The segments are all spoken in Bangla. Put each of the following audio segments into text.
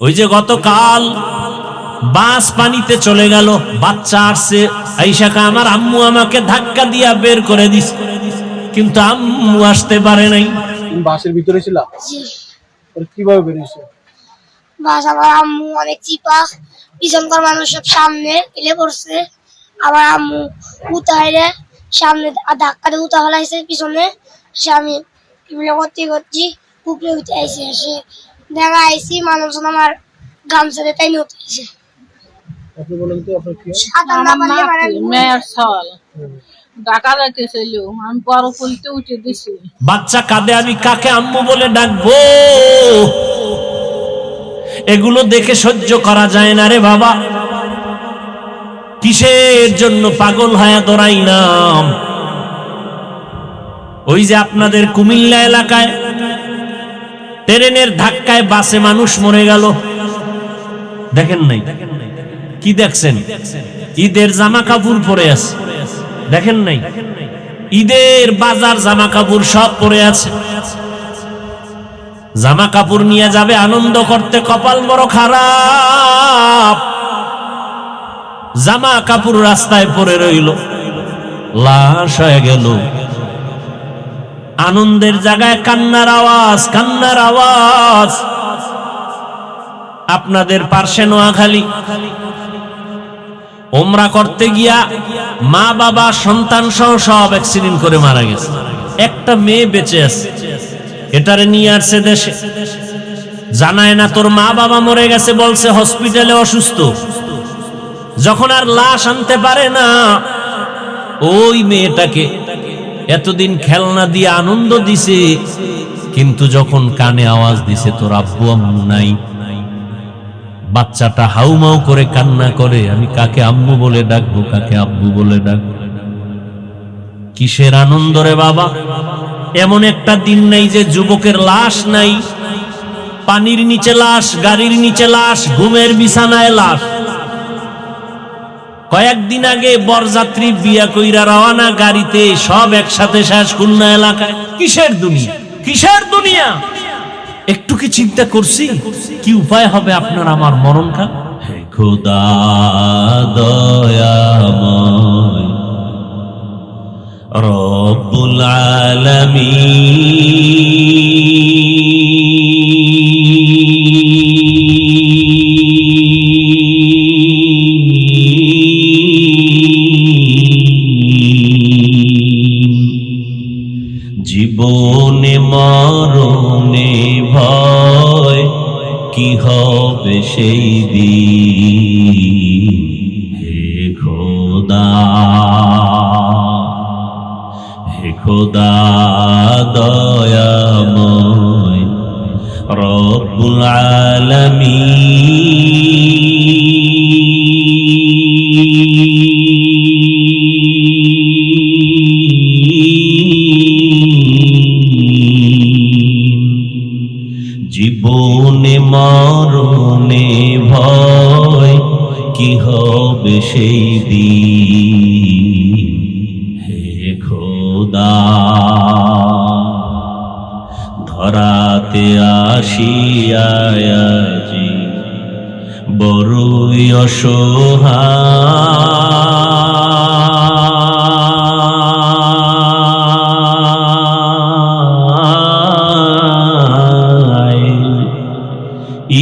ওই যে গতকাল বাস পানিতে চলে গেল, বাচ্চা আসছে, আইসাকা আমার আম্মু আমাকে ধাক্কা দিয়া বের করে দিস, কিন্তু আম্মু আসতে পারে নাই। তুমি বাসের ভিতরে ছিলা? জি। কিভাবে বেরিয়েছো? বাস আমার আম্মু অনেক চিপা, পিছনকার মানুষ সব সামনে এলে পড়ছে। আমার আম্মু উতাইরে সামনে ধাক্কা দিয়ে উতা ফেলাইছে পিছনে। সে আমি এগুলো করতে করছি উপরে উঠে আইসি, এসে দেখা আইসি মানুষ আমার গামছা দিয়ে তাই নিয়ে উঠেছে। আপনি বলেন তো আপনার কি? সাঁতার না পারলে মানে মেয়ের ছল ঢাকা যাইতেছিল, আমি বড় পুলতে উঠে দিছি। বাচ্চা কাঁদে, আমি কাকে আম্মু বলে ডাকবো? এগুলো দেখে সহ্য করা যায় না রে বাবা। কিসের জন্য পাগল হয়ে দৌড়াই নাম? ওই যে আপনাদের কুমিল্লা এলাকায় ট্রেনের ধাক্কায় বাসে মানুষ মরে গেল, দেখেন নাই? কি দেখছেন? ঈদের জামা কাপড় পরে আছে, দেখেন নাই? ঈদের বাজার জামা কাপড় সব পরে আছে, জামা কাপড় নিয়ে যাবে আনন্দ করতে, কপাল বড় খারাপ, জামা কাপড় রাস্তায় পড়ে রইল, লাশ হয়ে গেল। আনন্দের জায়গায় কান্নার আওয়াজ, কান্নার আওয়াজ। আপনাদের পার্শ্বে নোয়াখালী ওমরা করতে গিয়া মা বাবা সন্তান সহ সব অ্যাক্সিডেন্ট করে মারা গেছে, একটা মেয়ে বেঁচে আছে, এটারে নিয়ে আসছে দেশে, জানায় না তোর মা বাবা মরে গেছে, বলছে হসপিটালে অসুস্থ। যখন আর লাশ আনতে পারে না, ওই মেয়েটাকে এতদিন খেলনা দিয়ে আনন্দ দিছে, কিন্তু যখন কানে আওয়াজ দিছে তোর আব্বু আম্মু নাই, বাচ্চাটা হাউমাউ করে কান্না করে, আমি কাকে আম্মু বলে ডাকবো, কাকে আব্বু বলে ডাকবো? কিসের আনন্দ রে বাবা? এমন একটা দিন নাই যে যুবকের লাশ নাই, পানির নিচে লাশ, গাড়ির নিচে লাশ, ঘুমের বিছানায় লাশ। কয়েকদিন আগে বরযাত্রী বিয়া কইরা রওনা গাড়িতে, সব একসাথে শেষ খুলনা এলাকায়। কিসের দুনিয়া, কিসের দুনিয়া? একটু কি চিন্তা করছি কি উপায় হবে আপনার আমার মরণটা? হে খোদা দয়াময় রব্বুল আলামিন। জীবনে মরণে ভয়, কি হবে সেই দিন? হে খোদা, হে খোদা দয়াময় রব্বুল আলামিন। জীবনে মরণে ভয়, কি হবে সেই দিন? হে খোদা, ধরাতে আসিয়াছি বড়ই অসহায়,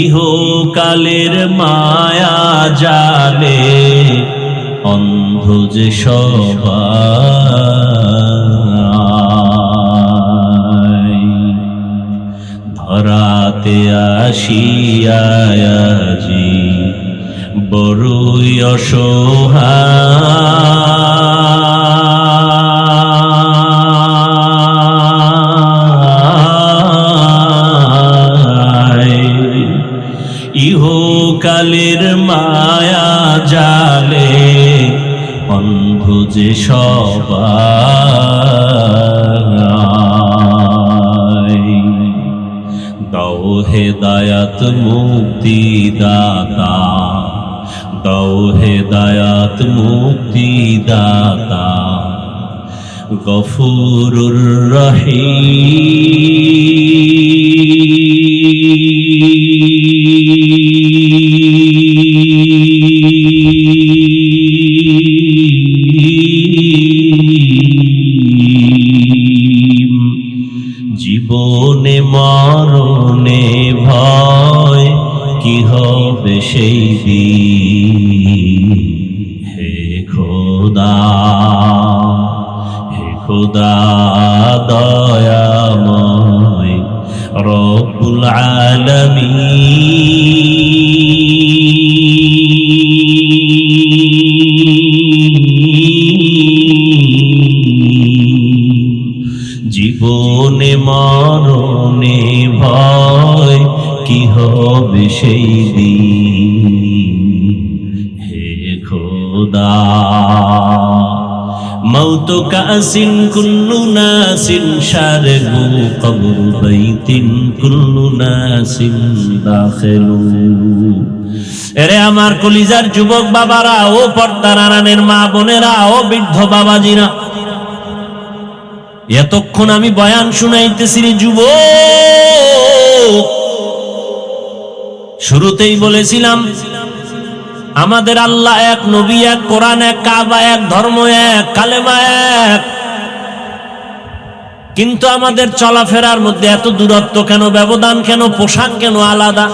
ইহকালের মায়া জালে অন্ধ যে সবাই। ধরাতে আসিয়াছি বড়ই অসহায়, ইহকালের মায়া জালে অন্ধ যে সবাই। দাও হেদায়াত মুক্তি দাতা, দাও হেদায়াত মুক্তি দাতা, গফুরুর রহিম। জীবনে মরণে ভয় কি হবে সেই দিন। হে খোদা, হে খোদা দয়াময় রব্বুল আলামিন। জীবনে মরণে ভয় কি হবে সেই দিন। হে খোদা মৌত কাসিন কুল্লু নাসিন শারগু কবর বাইতিন কুল্লু নাসিন দাখিলু। এরে আমার কলিজার যুবক বাবারা, ও পর্দার আড়ালের মা বোনেরা, ও বৃদ্ধ বাবাজিরা, এতক্ষণ আমি বয়ান শুনাইতেছি রে যুবক। শুরুতেই বলেছিলাম আমাদের আল্লাহ এক, নবী এক, কোরআন এক, কাবা এক, ধর্ম এক, কালেমা এক। কিন্তু আমাদের চলাফেরার মধ্যে এত দূরত্ব কেন, ব্যবধান কেন, পোশাক কেন আলাদা?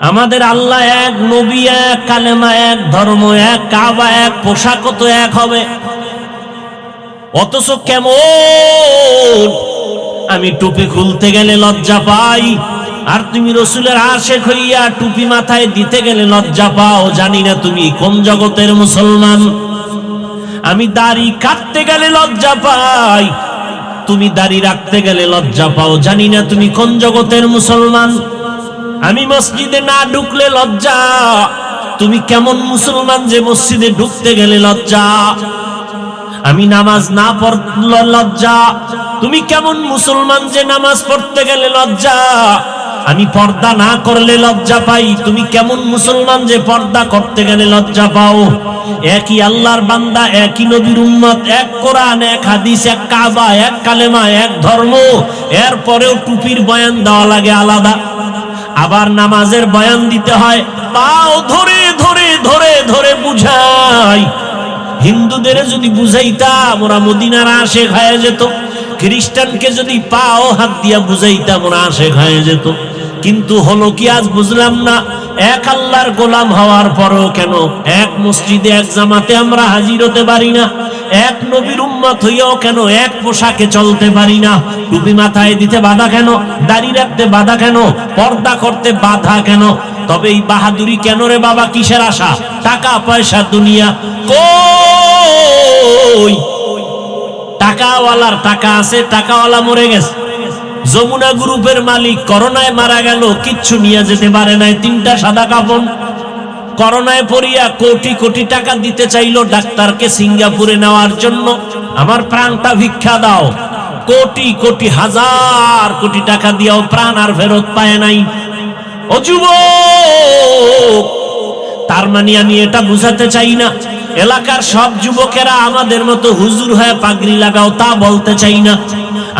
আমাদের আল্লাহ এক, নবী এক, কালেমা এক, ধর্ম এক, কাবা এক, পোশাকও তো এক হবে। অথচ কেমন আমি টুপি খুলতে গেলে লজ্জা পাই, আর তুমি রসুলের আশেক হইয়া টুপি মাথায় দিতে গেলে লজ্জা পাও। জানি না তুমি কোন জগতের মুসলমান। আমি দাড়ি কাটতে গেলে লজ্জা পাই, তুমি দাড়ি রাখতে গেলে লজ্জা পাও। জানি না তুমি কোন জগতের মুসলমান। আমি মসজিদে না ঢুকলে লজ্জা, তুমি কেমন মুসলমান যে মসজিদে ঢুকতে গেলে লজ্জা। আমি নামাজ না পড়লে লজ্জা, তুমি কেমন মুসলমান যে নামাজ পড়তে গেলে লজ্জা। আমি পর্দা না করলে লজ্জা পাই, তুমি কেমন মুসলমান যে পর্দা করতে গেলে লজ্জা পাও। একই আল্লাহর বান্দা, একই নবীর উম্মত, এক কোরআন, এক হাদিস, এক কাবা, এক কালেমা, এক ধর্ম। এরপরেও টুপির বয়ান দেওয়া লাগে আলাদা। আবার নামাজের বয়ান দিতে হয়, পাও ধরে ধরে ধরে ধরে বুঝাই। হিন্দুদের যদি বুঝাইতাম ওরা মদিনার আশেক হয়ে যেত, খ্রিস্টানকে যদি পাও হাত দিয়া বুঝাইতাম ওরা আশেক হয়ে যেত। কিন্তু হলো কি আজ বুঝলাম না, এক আল্লাহর গোলাম হওয়ার পরও কেন এক মসজিদে এক জামাতে আমরা হাজির হতে পারি না? এক নবীর উম্মত হইয়াও কেন এক পোশাকে চলতে পারি না? টুপি মাথায় দিতে বাধা কেন? দাড়ি রাখতে বাধা কেন? পর্দা করতে বাধা কেন? তবে এই বাহাদুরি কেন রে বাবা? কিসের আশা? টাকা পয়সা দুনিয়া কই? টাকাওয়ালার টাকা আছে, টাকাওয়ালা মরে গেছে। যমুনা গ্রুপের মালিক করোনায় মারা গেল, কিচ্ছু নিয়ে যেতে পারে নাই, 3টা সাদা কাফন। করোনায় পড়িয়া কোটি কোটি টাকা দিতে চাইলো ডাক্তারকে সিঙ্গাপুরে নেওয়ার জন্য। আমার প্রাণটা ভিক্ষা দাও। কোটি কোটি হাজার কোটি টাকা দিয়েও প্রাণ আর ফেরত পায় নাই। ও যুবক, তার মানে আমি এটা বুঝাতে চাই না এলাকার সব যুবকেরা আমাদের মতো হুজুর হয়ে পাগড়ি লাগাও, তা বলতে চাই না।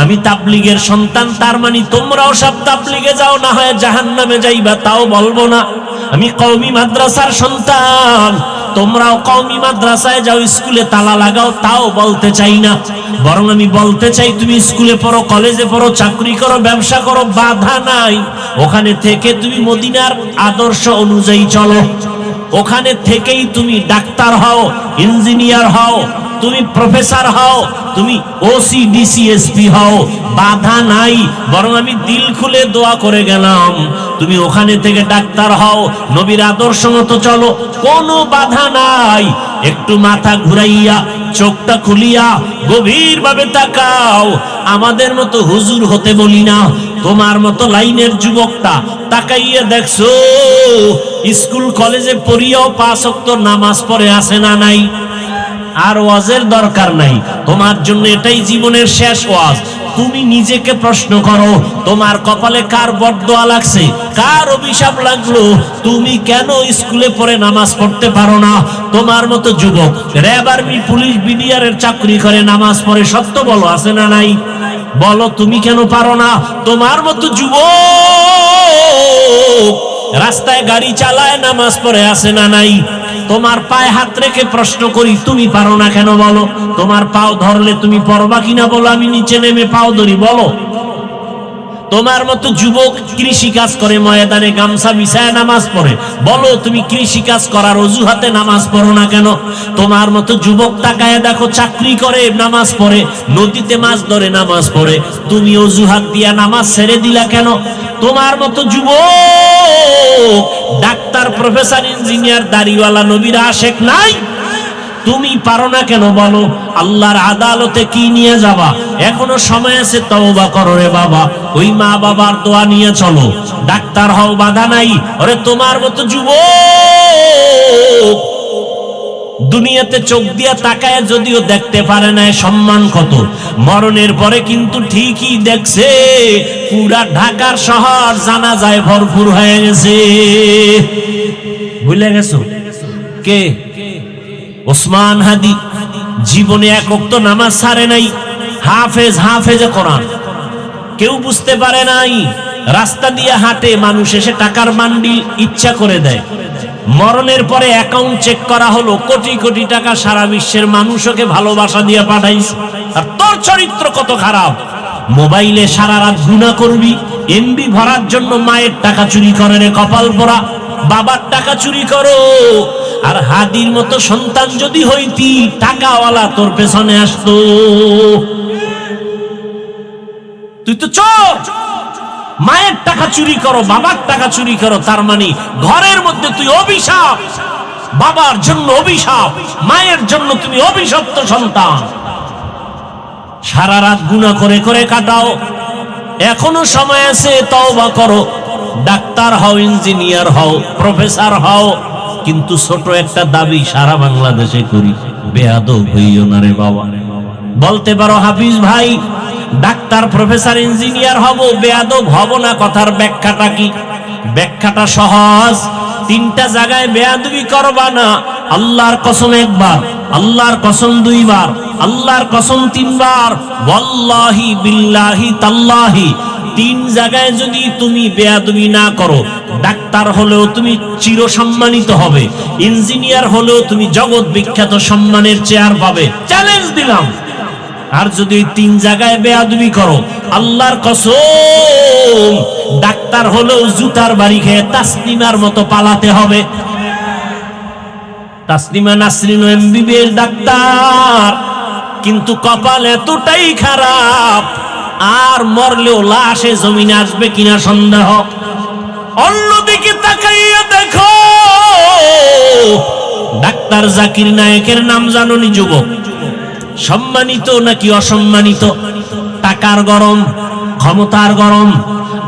আমি তাবলীগের সন্তান, তার মানে তোমরাও সব তাবলীগে যাও, না হয় জাহান্নামে যাইবা, তাও বলবো না। আমি কওমি মাদ্রাসার সন্তান, তোমরাও কওমি মাদ্রাসায় যাও, স্কুলে তালা লাগাও, তাও বলতে চাই না। বরং আমি বলতে চাই তুমি স্কুলে পড়ো, কলেজে পড়ো, চাকরি করো, ব্যবসা করো, বাধা নাই। ওখানে থেকে তুমি মদিনার আদর্শ অনুযায়ী চলো। ওখানে থেকেই তুমি ডাক্তার হও, ইঞ্জিনিয়ার হও, তুমি প্রফেসর হও, তুমি ওসি ডিসি এসপি হও, বাধা নাই। বরং আমি দিল খুলে দোয়া করে গেলাম তুমি ওখানে থেকে ডাক্তার হও, নবীর আদর্শ মতো চলো, কোনো বাধা নাই। একটু মাথা ঘুরাইয়া চোখটা খুলিয়া গভীর ভাবে তাকাও। আমাদের মতো হুজুর হতে বলি না, তোমার মতো লাইনের যুবকটা তাকাইয়া দেখছো স্কুল কলেজে পড়িয়াও 5 ওয়াক্ত নামাজ পড়ে আছে না নাই? আর ওয়াজের দরকার নাই, তোমার জন্য এটাই জীবনের শেষ ওয়াজ। তুমি নিজেকে প্রশ্ন করো, তোমার কপালে কার বদদোয়া লাগছে, কার অভিশাপ লাগলো? তুমি কেন স্কুলে পড়ে নামাজ পড়তে পারো না? তোমার মতো যুবক র্যাব, আর্মি, পুলিশ, বিডিআরের চাকরি করে নামাজ পড়ে, সত্য বলো, আছে না নাই? বলো তুমি কেন পারো না? তোমার মতো যুবক রাস্তায় গাড়ি চালায়, নামাজ পড়ে আছে না নাই? তোমার পায়ে হাত রেখে প্রশ্ন করি, তুমি পারো না কেন বলো? তোমার পাও ধরলে তুমি পড়বা কিনা বলো? আমি নিচে নেমে পাও ধরি, বলো। তোমার মতো যুবক কৃষি কাজ করে, ময়দানে গামছা বিছায় নামাজ পড়ে, বলো তুমি কৃষি কাজ করার অজুহাতে নামাজ পড়ো না কেন? তোমার মতো যুবক তাকায় দেখো চাকরি করে, নামাজ পড়ে, নদীতে মাছ ধরে নামাজ পড়ে, তুমি অজুহাত দিয়া নামাজ ছেড়ে দিলা কেন? তোমার মতো যুবক ডাক্তার, প্রফেসর, ইঞ্জিনিয়ার, দাড়িওয়ালা নবীর আশেক নাই, তুমি পারো না কেন বলো? আল্লাহর আদালতে কি নিয়ে যাবা? এখনো সময় আছে, তওবা করো রে বাবা। ওই মা বাবার দোয়া নিয়ে চলো, ডাক্তার হও, বাধা নাই। ওরে তোমার মতো যুবক দুনিয়াতে চোখ দিয়া তাকায় যদিও দেখতে পারে না সম্মান কত, মরণের পরে কিন্তু ঠিকই দেখছে পুরা ঢাকার শহর জানাজায় ভরপুর হয়ে গেছে। ভুলে গেছো কে? ওসমান হাদি জীবনে এক ওয়াক্ত নামাজ ছাড়ে নাই, হাফেজে কোরআন, কেউ বুঝতে পারে নাই। রাস্তা দিয়ে হাঁটে, মানুষ এসে টাকার বান্ডিল ইচ্ছা করে দেয়। মরণের পরে অ্যাকাউন্ট চেক করা হলো, কোটি কোটি টাকা সারা বিশ্বের মানুষকে ভালোবাসা দিয়ে পাঠাইছে। আর তোর চরিত্র কত খারাপ! মোবাইলে সারা রাত গুনাহ করবি, এমবি ভরার জন্য মায়ের টাকা চুরি করে রে কপাল পোড়া, বাবার টাকা চুরি করো। আর হাদির মতো সন্তান যদি হইতি, টাকাওয়ালা তোর পেছনে আসতো। তুই তো চোর, মায়ের টাকা চুরি করো, বাবার টাকা চুরি করো, তার মানে ঘরের মধ্যে তুই অভিশাপ। বাবার জন্য অভিশাপ, মায়ের জন্য তুমি অভিশপ্ত সন্তান। সারা রাত গুনাহ করে করে কাটাও, এখনো সময় আছে, তওবা করো। ডাক্তার হও, ইঞ্জিনিয়ার হও, প্রফেসর হও, কিন্তু ছোট একটা দাবি সারা বাংলাদেশে করি, বেয়াদব হইও না রে বাবা। বলতে পারো হাফিজ ভাই ডাক্তার, প্রফেসর, ইঞ্জিনিয়ার হব, বেয়াদব হব না, কথার ব্যাখ্যাটা কি? ব্যাখ্যাটা সহজ। তিনটা জায়গায় বেয়াদবি করবা না। আল্লাহর কসম একবার, আল্লাহর কসম দুইবার, আল্লাহর কসম তিনবার, ওয়াল্লাহি বিল্লাহি তাল্লাহি। তিন জায়গায় যদি তুমি বেয়াদবি না করো, ডাক্তার হলেও তুমি চির সম্মানিত হবে, ইঞ্জিনিয়ার হলেও তুমি জগৎ বিখ্যাত সম্মানের চেয়ার পাবে, চ্যালেঞ্জ দিলাম। আর যদি তিন জায়গায় বেয়াদবি করো, আল্লাহর কসম ডাক্তার হলেও জুতার বাড়ি খেয়ে তাসলিমার মতো পালাতে হবে। তাসলিমা নাসরিন এমবিবিএস ডাক্তার, কিন্তু কপাল এতটাই খারাপ, আর মরলেও লাশে জমিনে আসবে কিনা সন্দেহ। অন্যদিকে তাকাইয়া দেখো, ডাক্তার জাকির নায়েকের নাম জানোনি যুবক? সম্মানিত নাকি অসম্মানিত? টাকার গরম, ক্ষমতার গরম।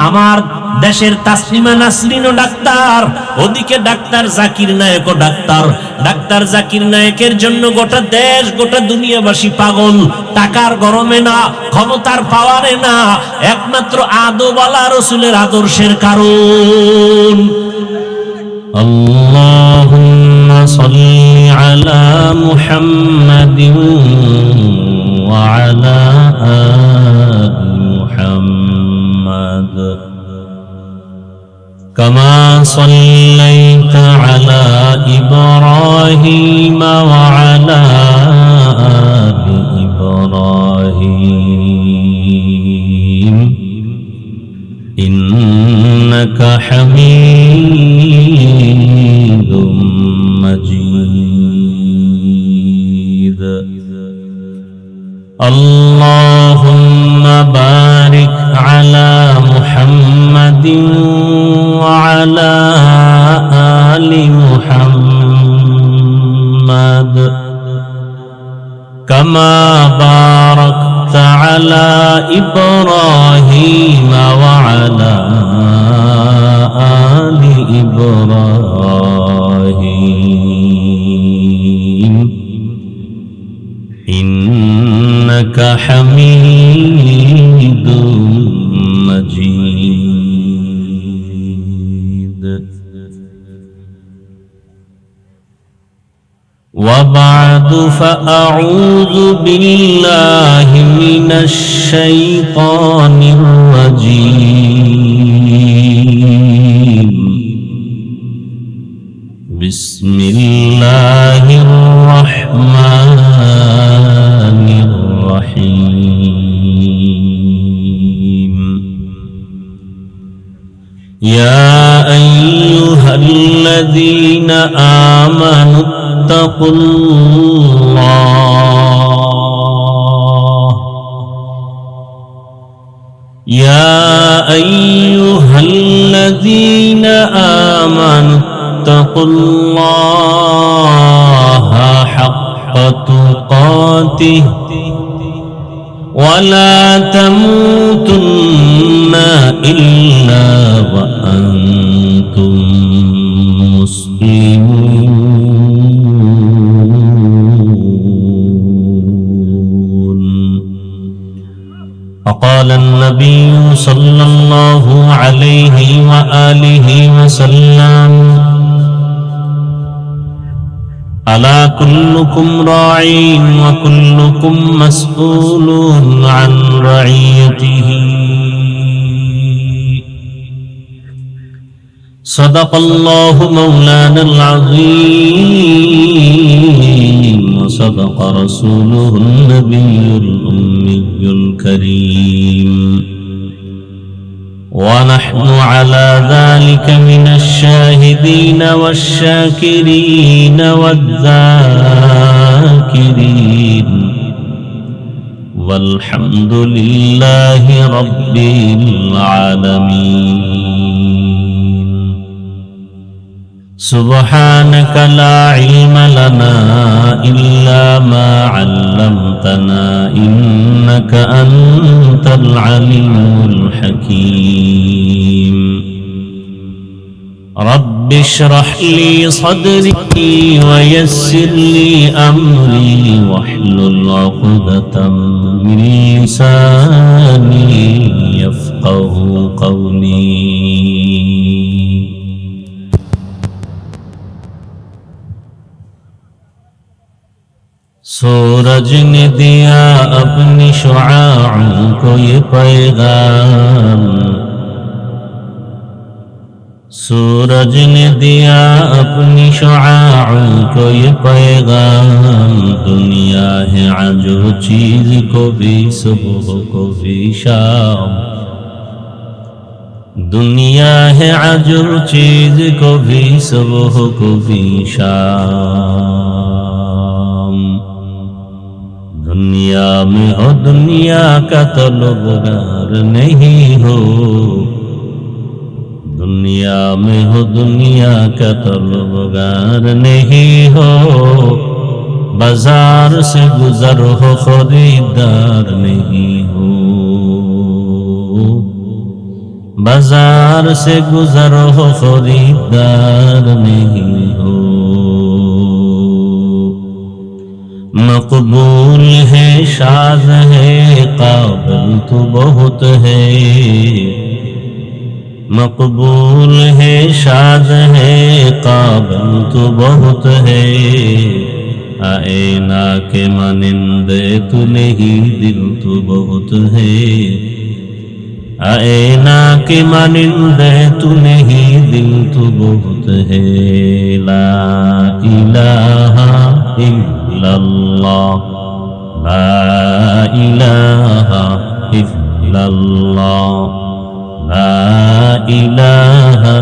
আমার দেশের তাসলিমা নাসরিনও ডাক্তার, ওদিকে ডাক্তার জাকির নায়েকও ডাক্তার। ডাক্তার জাকির নায়েকের জন্য গোটা দেশ, গোটা দুনিয়াবাসী পাগল। টাকার গরমে না, ক্ষমতার পাওয়ারে না, একমাত্র আদওয়ালা রাসূলের আদর্শের কারণ। আল্লাহুম্মা সাল্লি আলা মুহাম্মাদিন ওয়া আলা আলি মুহাম্মাদ কামা সাল্লাইতা আলা ইব্রাহিম ওয়া আলা আলি ইব্রাহিম ইন্নাকা হামিদুম মাজিদ। আল্লাহুম্মা বারিক আলা মুহাম্মাদিন ওয়া আলা আলি মুহাম্মাদ কামা বারাকতা আলা ইব্রাহিম ওয়া আলা আলি ইব্রাহিম ইন্নাকা হামিদুম মাজিদ। وبعد فأعوذ بالله من الشيطان الرجيم بسم الله الرحمن الرحيم يا أيها الذين آمنوا اتقوا الله يا أيها الذين آمنوا اتقوا الله حق تقاته ولا تموتن إلا وأنتم مسلمون وقال النبي صلى الله عليه وآله وسلم ألا كلكم راع وكلكم مسؤول عن رعيته صدق الله مولانا العظيم وصدق رسوله النبي الأمي الكريم ونحن على ذلك من الشاهدين والشاكرين والذاكرين والحمد لله رب العالمين سبحانك لا علم لنا إلا ما علمتنا إنك أنت العليم الحكيم رب اشرح لي صدري ويسر لي أمري واحلل عقدة من لساني يفقه قولي सूरज ने दिया अपनी शुआओं को ये पैगाम सूरज ने दिया अपनी शुआओं को ये पैगाम दुनिया है आजो चीज को भी सुबह को भी शाम दुनिया है आजो चीज को भी सुबह को भी शाम दुनिया में हो दुनिया का तलबगार नहीं हो दुनिया में हो दुनिया का तलबगार नहीं हो बाजार से गुजर हो खरीदार नहीं हो बाजार से गुजर हो खरीदार नहीं हो मकबूल है शाद है काबिल तो बहुत है मकबूल है शाद है काबिल तो बहुत है आईना के मानिंदे तू नहीं दिल तो बहुत है आईना के मानिंदे तू नहीं दिल तो बहुत है ला इलाहा इल्लल्लाह ला इलाहा इल्लल्लाह ला इलाहा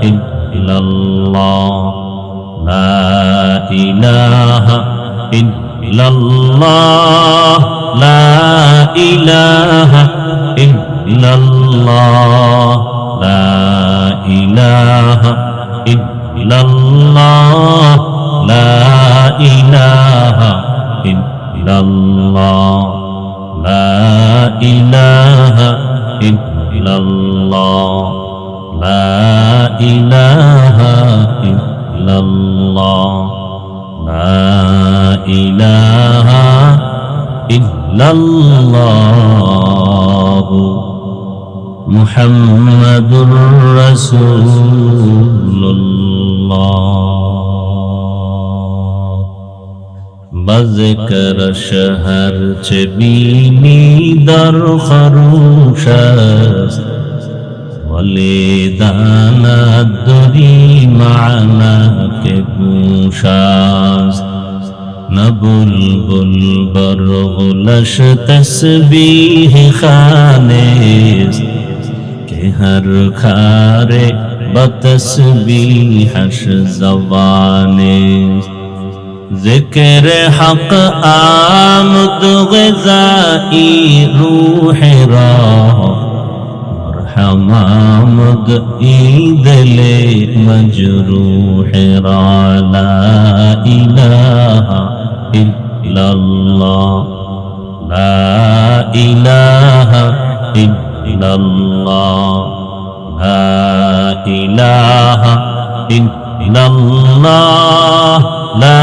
इल्लल्लाह ला इलाहा इल्लल्लाह ला इलाहा इल्लल्लाह ला इलाहा इल्लल्लाह ला इलाहा इल्लल्लाह ला इलाहा इल्लल्लाह ला इलाहा इल्लल्लाह ला इलाहा इल्लल्लाह मुहम्मदुर रसूलुल्लाह बज़कर शहर चे बीनी दर खरूश است ولی داند دری معنا که خموشاست نہ بلبل برغلش تسبیح خانیست کہ ہر کھارے بتسبیحش زبانیست ذکر حق آمد غذائی روح راہ مرحم آمد عید لے مجروح را لا الہ الا اللہ لا الہ الا اللہ لا الہ الا اللہ لا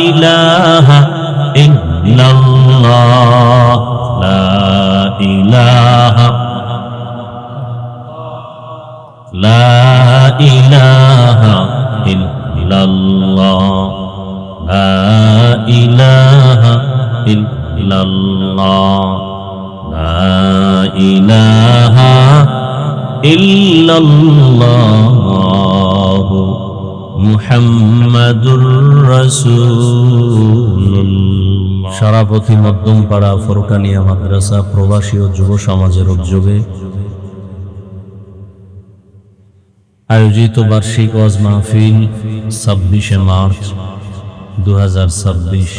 الہ الا اللہ لا الہ لا الہ الا اللہ لا الہ الا اللہ لا الہ الا اللہ মুহাম্মাদুর রাসূলুল্লাহ। সারাপথী মধ্যমপাড়া ফোরকানিয়া মাদ্রাসা প্রবাসী ও যুব সমাজের উদ্যোগে আয়োজিত বার্ষিক ওয়াজ মাহফিল 26শে মার্চ 2026।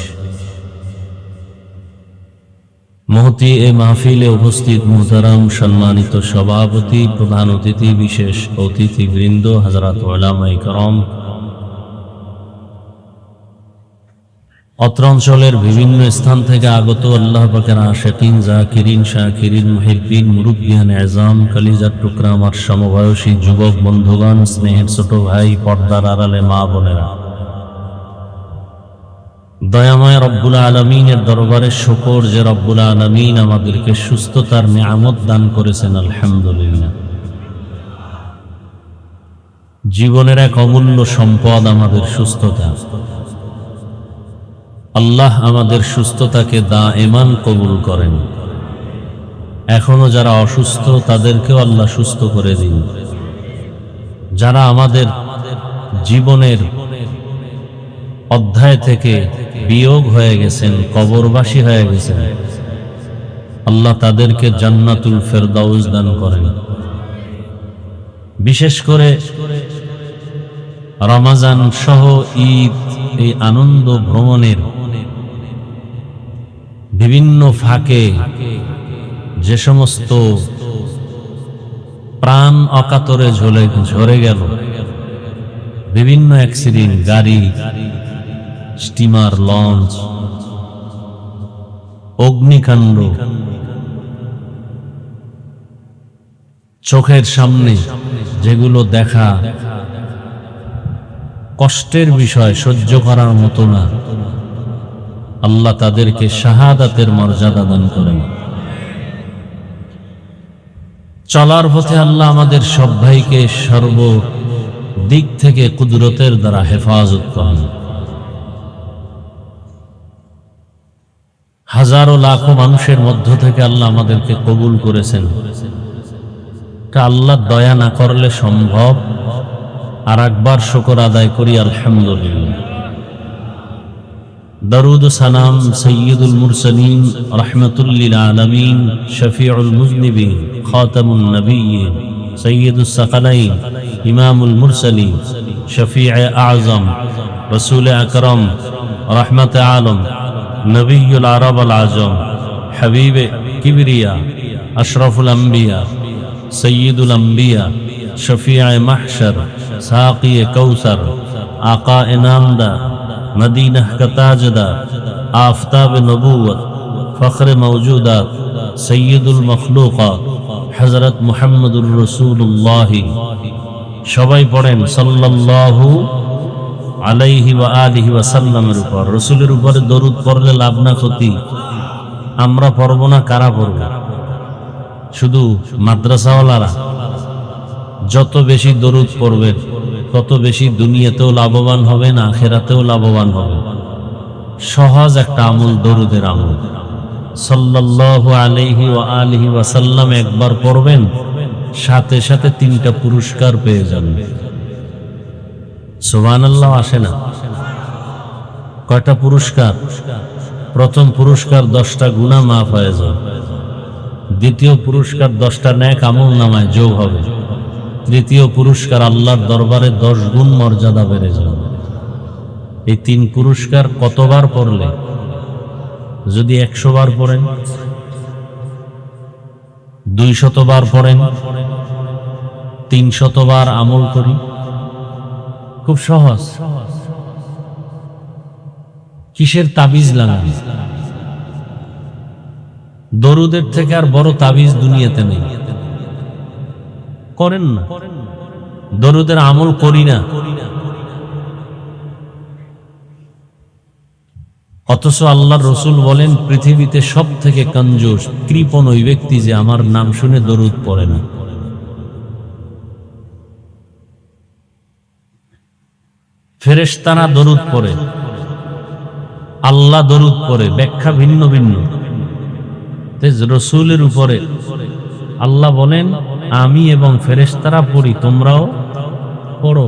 মহতি এই মাহফিলে উপস্থিত মুহতারাম সম্মানিত সভাপতি, প্রধান অতিথি, বিশেষ অতিথিবৃন্দ, হযরত উলামায়ে কেরাম, অত্র অঞ্চলের বিভিন্ন স্থান থেকে আগত আল্লাহ পাকের আশিকিন, জাকিরিন, শাকিরিন, মুহিব্বিন, মুরব্বিয়ান এজাম, কলিজার টুকরা আমার সমবয়সী যুবক বন্ধুগণ, স্নেহের ছোট ভাই, পর্দার আড়ালে মা বোনেরা, দয়াময় রব্বুল আলামিনের দরবারে শুকর যে রব্বুল আলামিন আমাদেরকে সুস্থতার নিয়ামত দান করেছেন, আলহামদুলিল্লাহ। জীবনের এক অমূল্য সম্পদ আমাদের সুস্থতা। আল্লাহ আমাদের সুস্থতাকে দায়েমান কবুল করেন। এখনো যারা অসুস্থ তাদেরকেও আল্লাহ সুস্থ করে দিন। যারা আমাদের জীবনের অধ্যায় থেকে বিয়োগ হয়ে গেছেন, কবরবাসী হয়ে গেছেন, আল্লাহ তাদেরকে জান্নাতুল ফেরদাউস দান করেন। বিশেষ করে রমজান সহ ঈদ, এই আনন্দ ভ্রমণের বিভিন্ন ফাঁকে যে সমস্ত প্রাণ অকাতরে ঝরে গেল, বিভিন্ন অ্যাক্সিডেন্ট, গাড়ি, স্টিমার, লঞ্চ, অগ্নিকাণ্ড, চোখের সামনে যেগুলো দেখা কষ্টের বিষয়, সহ্য করার মতো না, আল্লাহ তাদেরকে শাহাদাতের মর্যাদা দান করেন। চলার পথে আল্লাহ আমাদের সব ভাইকে সর্বদিক থেকে কুদরতের দ্বারা হেফাজত করেন। হাজারো লাখো মানুষের মধ্য থেকে আল্লাহ আমাদেরকে কবুল করেছেন। তা আল্লাহ দয়া না করলে সম্ভব। আর একবার শুকর আদায় করি, আলহামদুলিল্লাহ। দরুদ ও সালাম সৈয়দুল মুরসালিন, রাহমাতুল লিল আলামিন, শফিউল মুজনিবিন, খাতামুন নবিয়্যিন, সৈয়দুস সাকালাইন, ইমামুল মুরসালিন, শফিয়ে আযম, রাসূল আকরাম, রহমতে আলম, নবিয়ুল আরব আল আজম, হাবিবে কিবরিয়া, আশরাফুল আম্বিয়া, সৈয়দুল আম্বিয়া, শফিয়ে মাহশর, সাকিয়ে কৌসর, আকা ইনামদা, মদিনা का ताजदार, आफताब नबूवत, फख्र मौजूदात, सैयदुल मखलूकात, हजरत मुहम्मदुर रसूलुल्लाह। সবাই পড়েন সাল্লাল্লাহু আলাইহি ওয়া আলিহি ওয়া সাল্লামের উপর। রসুলের উপরে দরুদ পড়লে লাভ না ক্ষতি? আমরা পড়ব না, কারা পড়ব? শুধু মাদ্রাসাওয়ালারা। যত বেশি দরুদ পড়বেন তত বেশি দুনিয়াতেও লাভবান হবেন, আখিরাতেও লাভবান হবেন। সহজ একটা আমল, দরুদের আমল। সাল্লাল্লাহু আলাইহি ওয়া আলিহি ওয়া সাল্লাম একবার পড়বেন, সাথে সাথে 3টা পুরস্কার পেয়ে যাবেন। সুবহানাল্লাহ আসে না। কয়টা পুরস্কার? প্রথম পুরস্কার 10টা গুনাহ মাফ হয়ে যাবে, দ্বিতীয় পুরস্কার 10টা নেক আমল নামায় যোগ হবে, তৃতীয় পুরস্কার আল্লাহর দরবারে 10 গুণ মর্যাদা বেড়ে যাবে। এই 3 পুরস্কার কতবার পড়লে? যদি 100 বার পড়েন, 200 বার পড়েন, 300 বার আমল করি, খুব সহজ। কিসের তাবিজ লাগান? দরুদের থেকে আর বড় তাবিজ দুনিয়াতে নেই। করেন না, দরুদের আমল করি না, অথচ আল্লাহর রসুল বলেন পৃথিবীতে সব থেকে কঞ্জুস কৃপণ ওই ব্যক্তি যে আমার নাম শুনে দরুদ পড়ে না। ফেরেশতারা দরুদ পড়ে, আল্লাহ দরুদ পড়ে, ব্যাখ্যা ভিন্ন ভিন্ন। রসুলের উপরে আল্লাহ বলেন আমি এবং ফেরেশতারা পড়ি, তোমরাও পড়ো।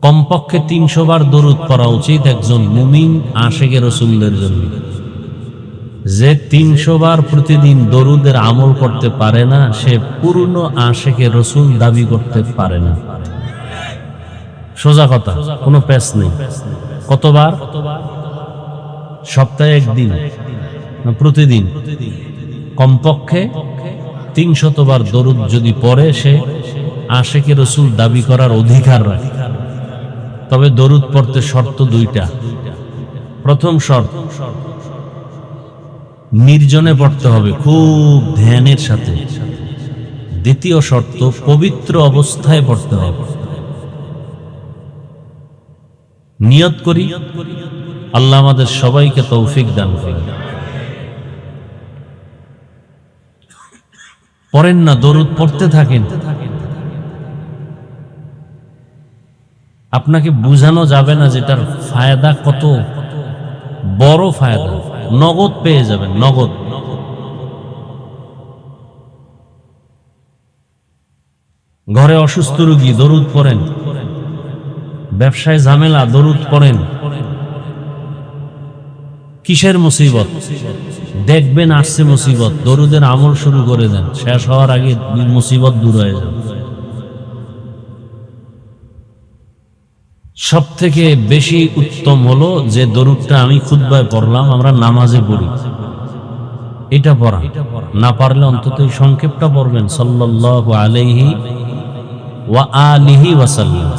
কমপক্ষে 300 বার দরুদ পড়া উচিত একজন মুমিন আশিকে রসুলদের জন্য। যে 300 বার প্রতিদিন দরুদের আমল করতে পারে না, সে পূর্ণ আশিকে রসুল দাবি করতে পারে না। সোজা কথা, কোনো পেশ নেই। কতবার? সপ্তাহে একদিন না প্রতিদিন? কমপক্ষে 300 বার দরুদ যদি পড়ে, সে আশিকে রসুল দাবি করার অধিকার রাখে। তবে দরুদ পড়তে শর্ত 2টা। প্রথম শর্ত, নির্জনে পড়তে হবে, খুব ধ্যানের সাথে। দ্বিতীয় শর্ত, পবিত্র অবস্থায় পড়তে হবে। নিয়ত করি, আল্লাহ আমাদের সবাইকে তৌফিক দান করুন। পড়েন না, দরুদ পড়তে থাকেন। আপনাকে বুঝানো যাবে না যেটার ফায়দা কত বড় ফায়দা। নগদ পেয়ে যাবেন, নগদ। ঘরে অসুস্থ রোগী, দরুদ পড়েন। ব্যবসায় ঝামেলা, দরুদ পড়েন। কিসের মুসিবত দেখবেন আসছে মুসিবত, দরুদের আমল শুরু করে দেন, শেষ হওয়ার আগে মুসিবত দূর হয়ে যাবে। সব থেকে বেশি উত্তম হলো যে দরুদটা আমি খুতবায় পড়লাম, আমরা নামাজে পড়ি, এটা পড়া। না পারলে অন্তত এই সংক্ষেপটা পড়বেন, সাল্লাল্লাহু আলাইহি ওয়া আলিহি ওয়াসাল্লাম।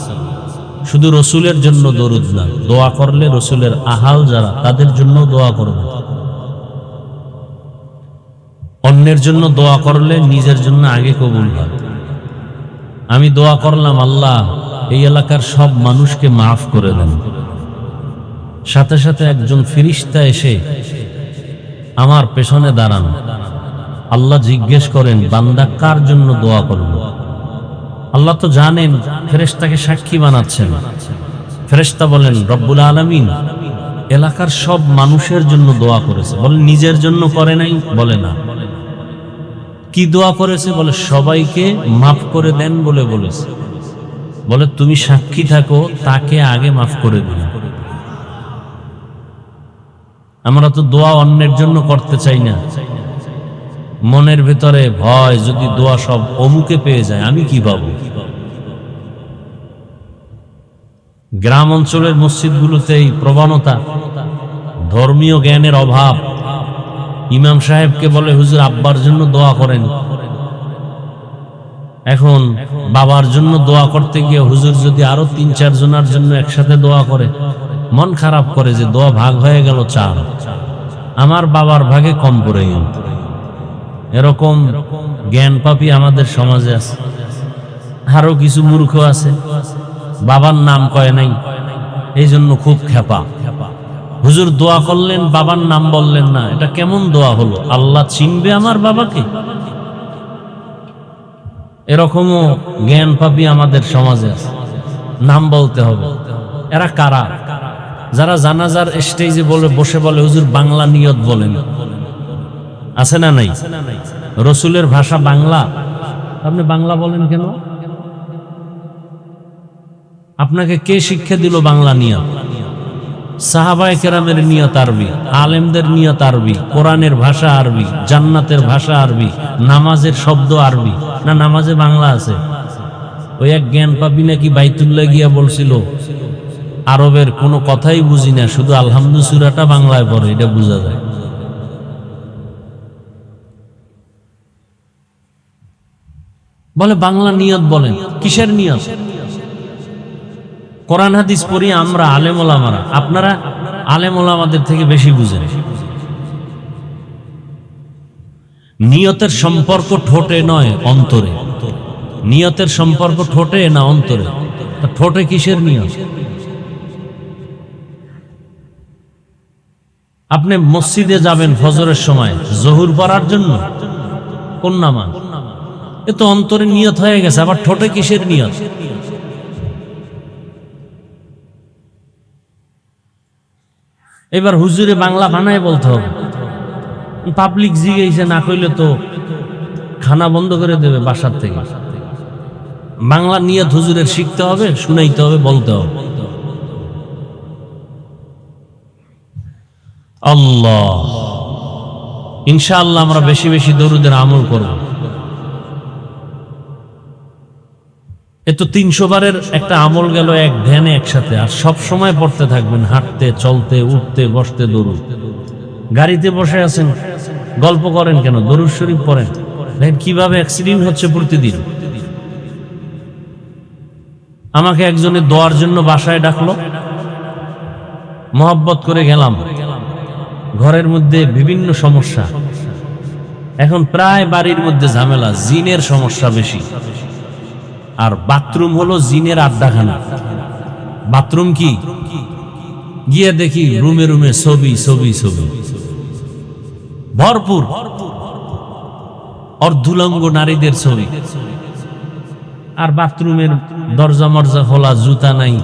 শুধু রসুলের জন্য দরুদ না, দোয়া করলে রসুলের আহাল যারা, তাদের জন্য দোয়া করবেন। অন্যের জন্য দোয়া করলে নিজের জন্য আগে কবুল হয়। আমি দোয়া করলাম, আল্লাহ এই এলাকার সব মানুষকে মাফ করে দেন, সাথে সাথে একজন ফেরেশতা এসে আমার পেছনে দাঁড়ান। আল্লাহ জিজ্ঞেস করেন, বান্দা কার জন্য দোয়া করলো? আল্লাহ তো জানেন, ফেরেশতাকে সাক্ষী বানাচ্ছেন। ফেরেশতা বলেন, রব্বুল আলামিন এলাকার সব মানুষের জন্য দোয়া করেছে। বলে নিজের জন্য করে নাই? বলে না। কি দোয়া করেছে? বলে সবাইকে মাফ করে দেন বলে বলেছে। বলে তুমি সাক্ষী থাকো, তাকে আগে মাফ করে দিন। আমরা তো দোয়া অন্যের জন্য করতে চাই না, মনের ভেতরে ভয়, যদি দোয়া সব অমুকে পেয়ে যায় আমি কি পাবো। গ্রাম অঞ্চলের মসজিদগুলোতে এই প্রবণতা, ধর্মীয় জ্ঞানের অভাব। ইমাম সাহেবকে বলে, হুজুর আব্বার জন্য দোয়া করেন। এখন বাবার জন্য দোয়া করতে গিয়ে হুজুর যদি আরো 3-4 জনের জন্য একসাথে দোয়া করে, মন খারাপ করে যে দোয়া ভাগ হয়ে গেল 4, আমার বাবার ভাগে কম পড়ে গেল। এরকম জ্ঞান পাপী আমাদের সমাজে আছে। আরো কিছু মূর্খ আছে, বাবার নাম কয় নাই, এই জন্য খুব খেপা। হুজুর দোয়া করলেন, বাবার নাম বললেন না, এটা কেমন দোয়া হলো? আল্লাহ চিনবে আমার বাবাকে? এরকমও জ্ঞান পাপী আমাদের সমাজে আছে, নাম বলতে হবে। এরা কারা? যারা জানাজার স্টেজে বসে বলে, হুজুর বাংলা নিয়ত বলেন। আছে না নাই? রসুলের ভাষা বাংলা, আপনি বাংলা বলেন কেন? আপনাকে কে শিক্ষা দিল বাংলা নিয়ত? সাহাবায়ে কেরামের নিয়ত আরবি, আলেমদের নিয়ত আরবি, কোরআনের ভাষা আরবি, জান্নাতের ভাষা আরবি, নামাজের শব্দ আরবি। না নামাজে বাংলা আছে? ওই এক জ্ঞান পাবি নাকি বাইতুল্লাহ গিয়া বলছিল আরবের কোনো কথাই বুঝি না, শুধু আলহামদু সূরাটা বাংলায় পড়ে, এটা বোঝা যায়। বলে বাংলা নিয়ত বলেন, কিসের নিয়ত? কোরআন হাদিস পড়ি আমরা আলেম ওলামারা, আপনারা আলেম ওলামাদের থেকে বেশি বুঝেন। নিয়তের সম্পর্ক ঠোঁটে নয় অন্তরে। নিয়তের সম্পর্ক ঠোঁটে না অন্তরে? ঠোঁটে কিসের নিয়ত? আপনি মসজিদে যাবেন ফজরের সময় জোহর পড়ার জন্য, কোন নামাজ? এ তো অন্তরে নিয়ত হয়ে গেছে, আবার ঠোঁটে কিসের নিয়ত? এবার হুজুরে বাংলা বানায় বলতে হবে, পাবলিক জিজ্ঞেসে না কইলে তো খানা বন্ধ করে দেবে বাসার থেকে। বাংলা নিয়ত হুজুরের শিখতে হবে, শুনাইতে হবে, বলতে হবে। আল্লাহ, ইনশাআল্লাহ আমরা বেশি বেশি দরুদের আমল করব। এ তো 300 বারের একটা আমল গেল এক ধ্যানে একসাথে, আর সব সময় পড়তে থাকবেন, হাঁটতে চলতে উঠতে বসতে দরুদ। গাড়িতে বসে আছেন গল্প করেন কেন? দরুদ শরীফ পড়েন। দেখেন কিভাবে অ্যাক্সিডেন্ট হচ্ছে প্রতিদিন। আমাকে একজনের দোয়ার জন্য বাসায় ডাকলো, মহব্বত করে গেলাম। ঘরের মধ্যে বিভিন্ন সমস্যা, এখন প্রায় বাড়ির মধ্যে ঝামেলা, জিনের সমস্যা বেশি। আর বাথরুম হলো জিনের আড্ডাখানা। বাথরুম কি? গিয়ে দেখি রুমে রুমে ছবি ছবি ছবি ভরপুর, অর্ধুলঙ্গ নারীদের ছবি। আর বাথরুমের দরজা মরজা খোলা, জুতা নাই।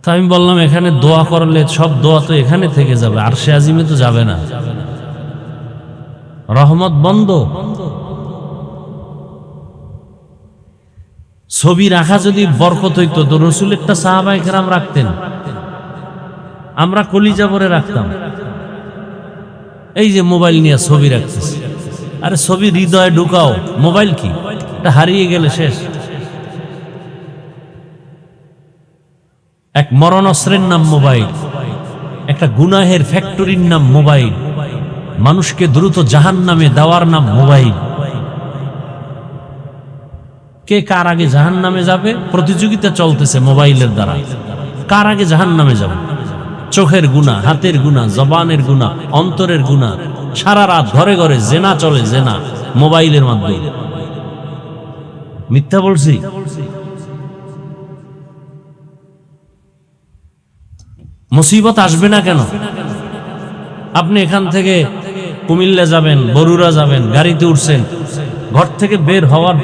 তা আমি বললাম এখানে দোয়া করলে সব দোয়া তো এখানে থেকে যাবে, আরশে আজিমে তো যাবে না, রহমত বন্ধ। ছবি রাখা যদি বরকত হইতো তো রসুলেরটা সাহাবায়ে কেরাম রাখতেন, আমরা কলিজা ভরে রাখতাম। এই যে মোবাইল নিয়ে ছবি রাখতেছি, আরে ছবি হৃদয়ে ঢুকাও, মোবাইল কি? এটা হারিয়ে গেলে শেষ। এক মরণ অস্ত্রের নাম মোবাইল, একটা গুনাহের ফ্যাক্টরির নাম মোবাইল, মানুষকে দ্রুত জাহান্নামে দেওয়ার নাম মোবাইল। কে কার আগে জাহান্নামে যাবে প্রতিযোগিতা চলতেছে মোবাইলের দ্বারা। কার আগে জাহান্নামে যাবে? চোখের গুনাহ, হাতের গুনাহ, জবানের গুনাহ, অন্তরের গুনাহ। সারা রাত ঘরে ঘরে জেনা চলে, জেনা মোবাইলের মাধ্যমে। মিথ্যা বলছি? মুসিবত আসবে না কেন? আপনি এখান থেকে কুমিল্লা যাবেন, বরুড়া যাবেন, গাড়িতে উঠছেন, ঘর থেকে বের হওয়ার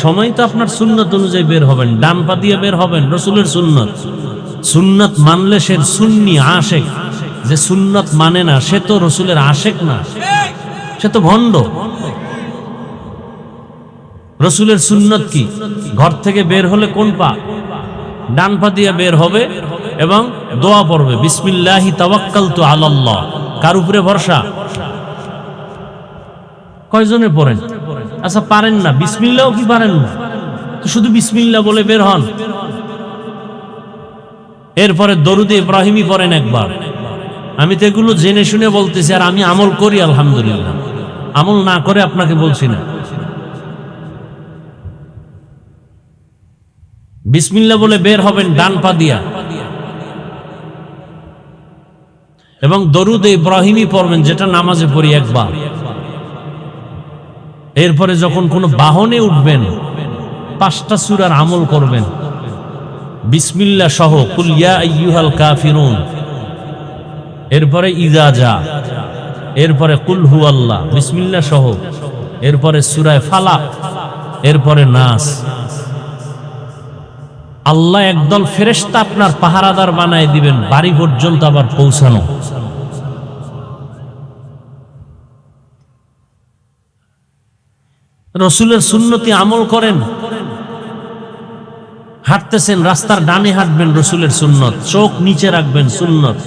সময় তো আপনার সুন্নত অনুযায়ী বের হবেন, ডান পা দিয়ে বের হবেন, রসুলের সুন্নত। সুন্নত মানলে সে সুন্নি আশেক, যে সুন্নত মানে না সে তো রসুলের আশেক না, সে তো ভণ্ড। রসুলের সুন্নত কি? ঘর থেকে বের হলে কোন পা? ডান পা দিয়ে বের হবে এবং দোয়া পড়বে, বিসমিল্লাহি তাওয়াক্কালতু আলাল্লাহ। কার উপরে ভরসা? কয়জনে পড়েন? আচ্ছা পারেন না, বিসমিল্লাহও কি পারেন না? তো শুধু বিসমিল্লাহ বলে বের হন। এরপরে দরুদে ইব্রাহিমী পড়েন একবার। আমি তো এগুলো জেনে শুনে বলতেছি, আর আমি আমল করি আলহামদুলিল্লাহ, আমল না করে আপনাকে বলছি না। বিসমিল্লাহ বলে বের হবেন ডান পা দিয়া, এবং দরুদে ইব্রাহিমী পড়বেন, যেটা নামাজে পড়ি একবার। এরপরে যখন কোনো বাহনে উঠবেন 5টা সূরার আমল করবেন বিসমিল্লাহ সহ, কুল ইয়া আইয়ুহাল কাফিরুন, এরপরে ইযা জা, এরপরে কুল হুয়াল্লাহ বিসমিল্লাহ সহ, এরপরে সূরা ফালাক, এরপরে নাস। আল্লাহ একদল ফেরেশতা আপনার পাহারাদার বানায় দিবেন, বাড়ি পর্যন্ত আবার পৌঁছানো। রসুলের সুন্নতি আমল করেন, হাঁটতেছেন, রাস্তার ডানে হাঁটবেন রসুলের সুন্নত, চোখ নিচে রাখবেন সুন্নত।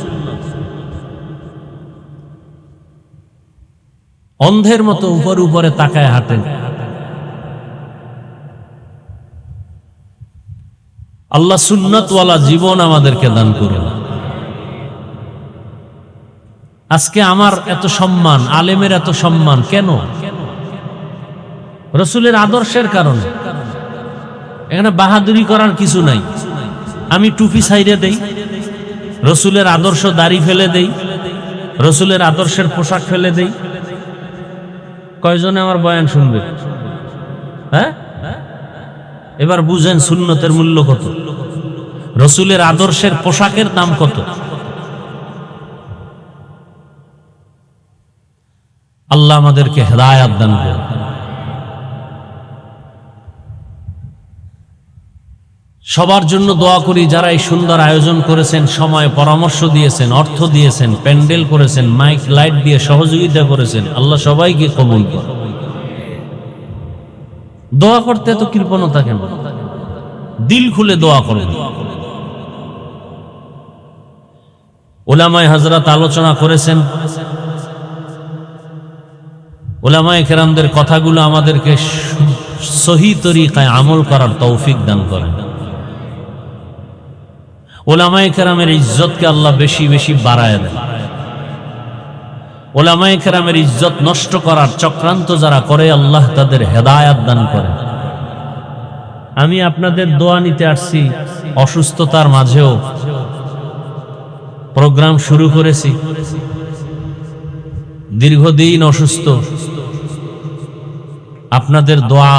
অন্ধের মতো উপর উপরে তাকায় হাঁটেন। আল্লাহ সুন্নতওয়ালা জীবন আমাদেরকে দান করুন। আজকে আমার এত সম্মান, আলেমের এত সম্মান কেন? রসুলের আদর্শের কারণে। এখানে বাহাদুরি করার কিছু নাই। আমি টুপি সাইডে দেই, রসুলের আদর্শ দাড়ি ফেলে দেই, রসুলের আদর্শের পোশাক ফেলে দেই, কয়জনে আমার বয়ান শুনবে? হ্যাঁ, এবার বুঝেন সুন্নতের মূল্য কত, রসুলের আদর্শের পোশাকের দাম কত। আল্লাহ আমাদেরকে হেদায়াত দান করুন। সবার জন্য দোয়া করি যারা এই সুন্দর আয়োজন করেছেন, সময় পরামর্শ দিয়েছেন, অর্থ দিয়েছেন, প্যান্ডেল করেছেন, মাইক লাইট দিয়ে সহযোগিতা করেছেন। আল্লাহ সবাইকে কবুল করুন। দোয়া করতে এত কৃপণতা কেন? দিল খুলে দোয়া করুন। উলামায়ে হযরত আলোচনা করেছেন, উলামায়ে কেরামদের কথাগুলো আমাদেরকে সহি তরিকায় আমল করার তৌফিক দান করেন। উলামায়ে কেরামের ইজ্জতকে আল্লাহ বেশি বেশি বাড়ায় দেন। উলামায়ে কেরামের ইজ্জত নষ্ট করার চক্রান্ত যারা করে, আল্লাহ তাদের হেদায়াত দান করেন। আমি আপনাদের দোয়া নিতে আসছি। অসুস্থতার মাঝেও প্রোগ্রাম শুরু করেছি। দীর্ঘদিন অসুস্থ, আপনাদের দোয়া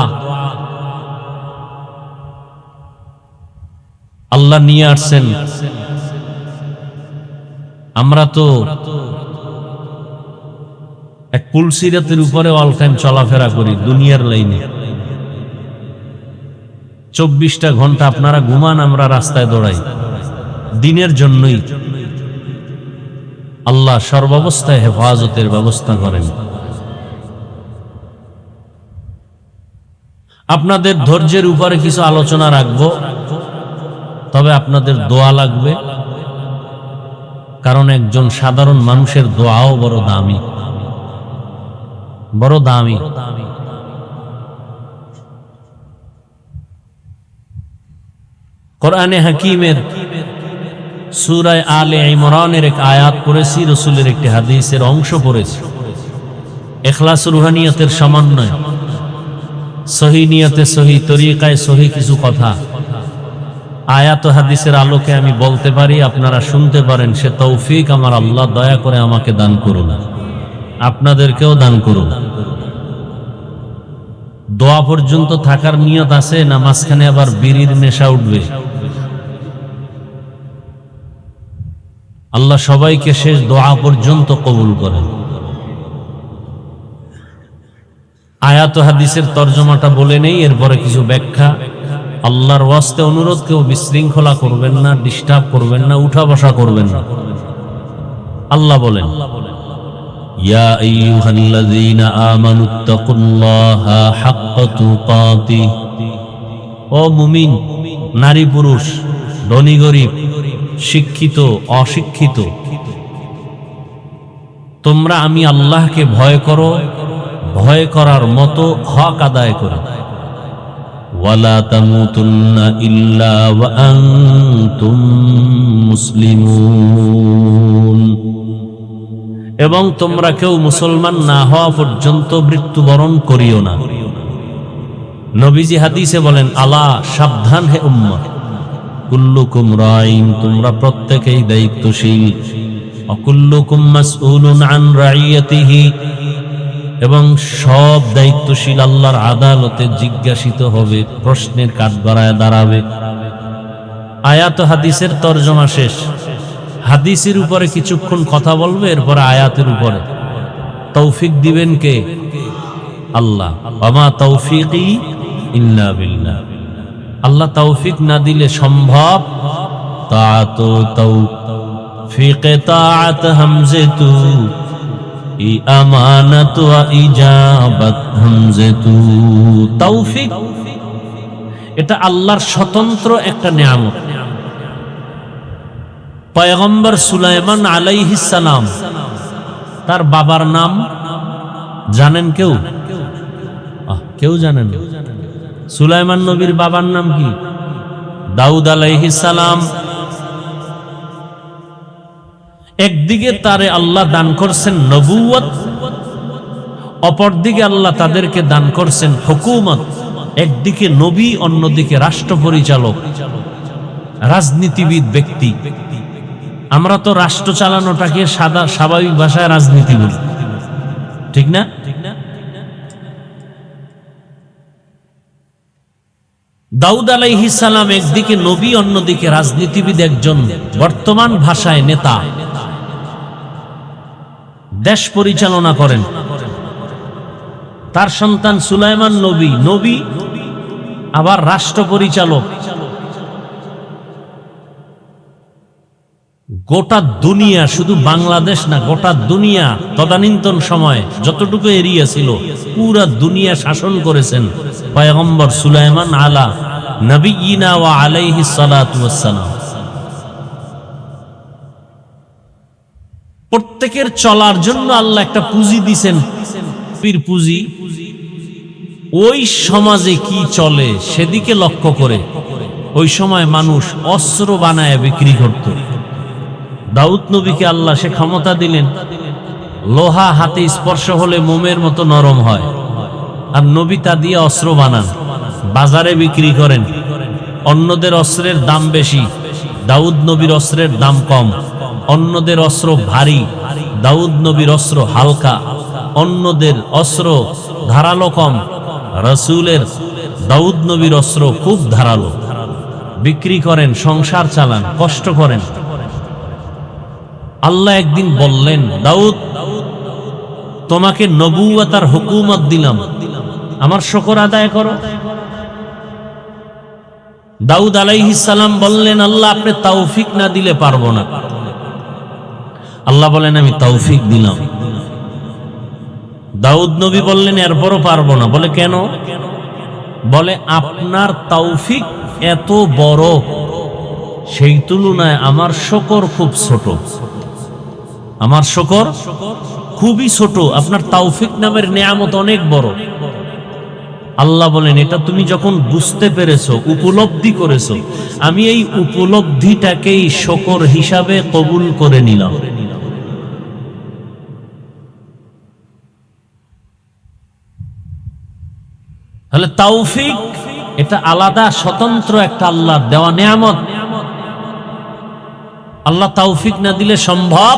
আল্লাহ নিয়ে আসছেন। আমরা তো এক পুলসিরাতের উপরে অল টাইম চলাফেরা করি দুনিয়ার লাইনে। 24টা ঘন্টা আপনারা ঘুমান, আমরা রাস্তায় দৌড়াই দিনের জন্যই। আল্লাহ সর্বাবস্থায় হেফাজতের ব্যবস্থা করেন। আপনাদের ধৈর্যের উপরে কিছু আলোচনা রাখবো, তবে আপনাদের দোয়া লাগবে, কারণ একজন সাধারণ মানুষের দোয়াও বড় দামি, বড় দামি। কোরআনে হাকিমের সূরা আলে ইমরানের এক আয়াত পড়েছি, রাসূলের একটি হাদিসের অংশ পড়েছি। ইখলাস রুহানিয়তের সমন্বয়, সহি নিয়তে, সহি তরিকায়, সহি কিছু কথা আয়াত হাদিসের আলোকে আমি বলতে পারি, আপনারা শুনতে পারেন। সে তৌফিক আমার আল্লাহ দয়া করে আমাকে দান করুন, আপনাদেরকেও দান করুন। দোয়া পর্যন্ত থাকার নিয়ত আছে না মাঝখানে আবার বিড়ির নেশা উঠবে? আল্লাহ সবাইকে শেষ দোয়া পর্যন্ত কবুল করেন। আয়াত হাদিসের তরজমাটা বলে নেই, এরপরে কিছু ব্যাখ্যা। আল্লাহর ওয়াস্তে অনুরোধ, কেউ বিশৃঙ্খলা করবেন না, ডিস্টার্ব করবেন না, উঠা বসা করবেন না। আল্লাহ বলেন, ইয়া আইয়ুহাল্লাযীনা আমানুত্তাকুল্লাহা হাক্কা তুকাতিহ। ও মুমিন, নারী পুরুষ, ধনী গরিব, শিক্ষিত অশিক্ষিত, তোমরা আমি আল্লাহকে ভয় করো, ভয় করার মতো হক আদায় করো। ওয়ালা তামুতুন্না ইল্লা ওয়া আনতুম মুসলিমুন। এবং তোমরা কেউ মুসলমান না হওয়া পর্যন্ত মৃত্যুবরণ করিও না। নবীজি হাদিসে বলেন, আলা, সাবধান হে উম্মত, কুল্লুকুম রাইন, তোমরা প্রত্যেকেই দায়িত্বশীল, অকুল্লুকুম মাসউলুন আন রাইয়াতিহি, এবং সব দায়িত্বশীল আল্লাহর আদালতে জিজ্ঞাসিত হবে, প্রশ্নের কাঠগড়ায় দাঁড়াবে। আয়াত হাদিসের তরজমা শেষ। হাদিসের উপরে কিছুক্ষণ কথা বলবে, এরপরে আয়াতের উপরে। তৌফিক দিবেন কে? আল্লাহ। ওয়ামা তৌফিকি ইল্লা বিল্লাহ। আল্লাহ তৌফিক না দিলে সম্ভব তাআতু তৌফিক তাআত হামজাতু ই আমানাতু ওয়া ইজাবাত হামজাতু। তৌফিক এটা আল্লাহর স্বতন্ত্র একটা নিয়ামত। পয়গম্বর সুলাইমান আলাইহিস সালাম, তার বাবার নাম জানেন কেউ? কেউ জানেন? সুলাইমান নবীর বাবার নাম কি? দাউদ আলাইহিস সালাম। একদিকে তারে আল্লাহ দান করছেন নবুয়ত, অপরদিকে আল্লাহ তাদেরকে দান করছেন হুকুমত। একদিকে নবী, অন্যদিকে রাষ্ট্র পরিচালক, রাজনীতিবিদ ব্যক্তি। আমরা তো রাষ্ট্র চালানোটাকে স্বাভাবিক ভাষায় রাজনীতি বলি, ঠিক না? দাউদ আলাইহিস সালাম একদিকে নবী, অন্যদিকে রাজনীতিবিদ, একজন বর্তমান ভাষায় নেতা, দেশ পরিচালনা করেন। তার সন্তান সুলাইমান নবী আবার রাষ্ট্র পরিচালক। গোটা দুনিয়া, শুধু বাংলাদেশ না, গোটা দুনিয়া তদানীন্তন সময় যতটুকু এরিয়া ছিল পুরা দুনিয়া শাসন করেছেন পয়গম্বর সুলাইমান আলা নবিয়িনা ওয়া আলাইহিস সালাতু ওয়াস সালাম। প্রত্যেকের চলার জন্য আল্লাহ একটা পুঁজি দিয়েছেন, পীর পুঁজি। ওই সমাজে কি চলে সেদিকে লক্ষ্য করে ওই সময় মানুষ অস্ত্র বানায় বিক্রি করত। দাউদ নবীকে আল্লাহ সে ক্ষমতা দিলেন, লোহা হাতে স্পর্শ হলে মোমের মতো নরম হয়, আর নবী তা দিয়ে অস্ত্র বানান, বাজারে বিক্রি করেন। অন্যদের অস্ত্রের দাম বেশি, দাউদ নবীর অস্ত্রের দাম কম। অন্যদের অস্ত্র ভারী, দাউদ নবীর অস্ত্র হালকা। অন্যদের অস্ত্র ধারালো কম, রাসূলের দাউদ নবীর অস্ত্র খুব ধারালো। বিক্রি করেন, সংসার চালান, কষ্ট করেন। আল্লাহ একদিন বললেন, দাউদ, তোমাকে নবুয়ত আর হুকুমত দিলাম, আমার শুকর আদায় করো। দাউদ আলাইহিস সালাম বললেন, আল্লাহ আপনি তৌফিক না দিলে পারবো না। আল্লাহ বলেন, আমি তৌফিক দিলাম। দাউদ নবী বললেন, এরপরও পারবো না। বলে কেন? বলে আপনার তৌফিক এত বড়, সেই তুলনায় আমার শুকর খুব ছোট। আমার শুকর খুবই ছোট, আপনার তৌফিক নামের নিয়ামত অনেক বড়। আল্লাহ বলেন, এটা তুমি যখন বুঝতে পেরেছো, উপলব্ধি করেছো, আমি এই উপলব্ধিটাকেই শুকর হিসাবে কবুল করে নিলাম। তাহলে তৌফিক এটা আলাদা, স্বতন্ত্র একটা আল্লাহর দেওয়া নিয়ামত। আল্লাহ তৌফিক না দিলে সম্ভব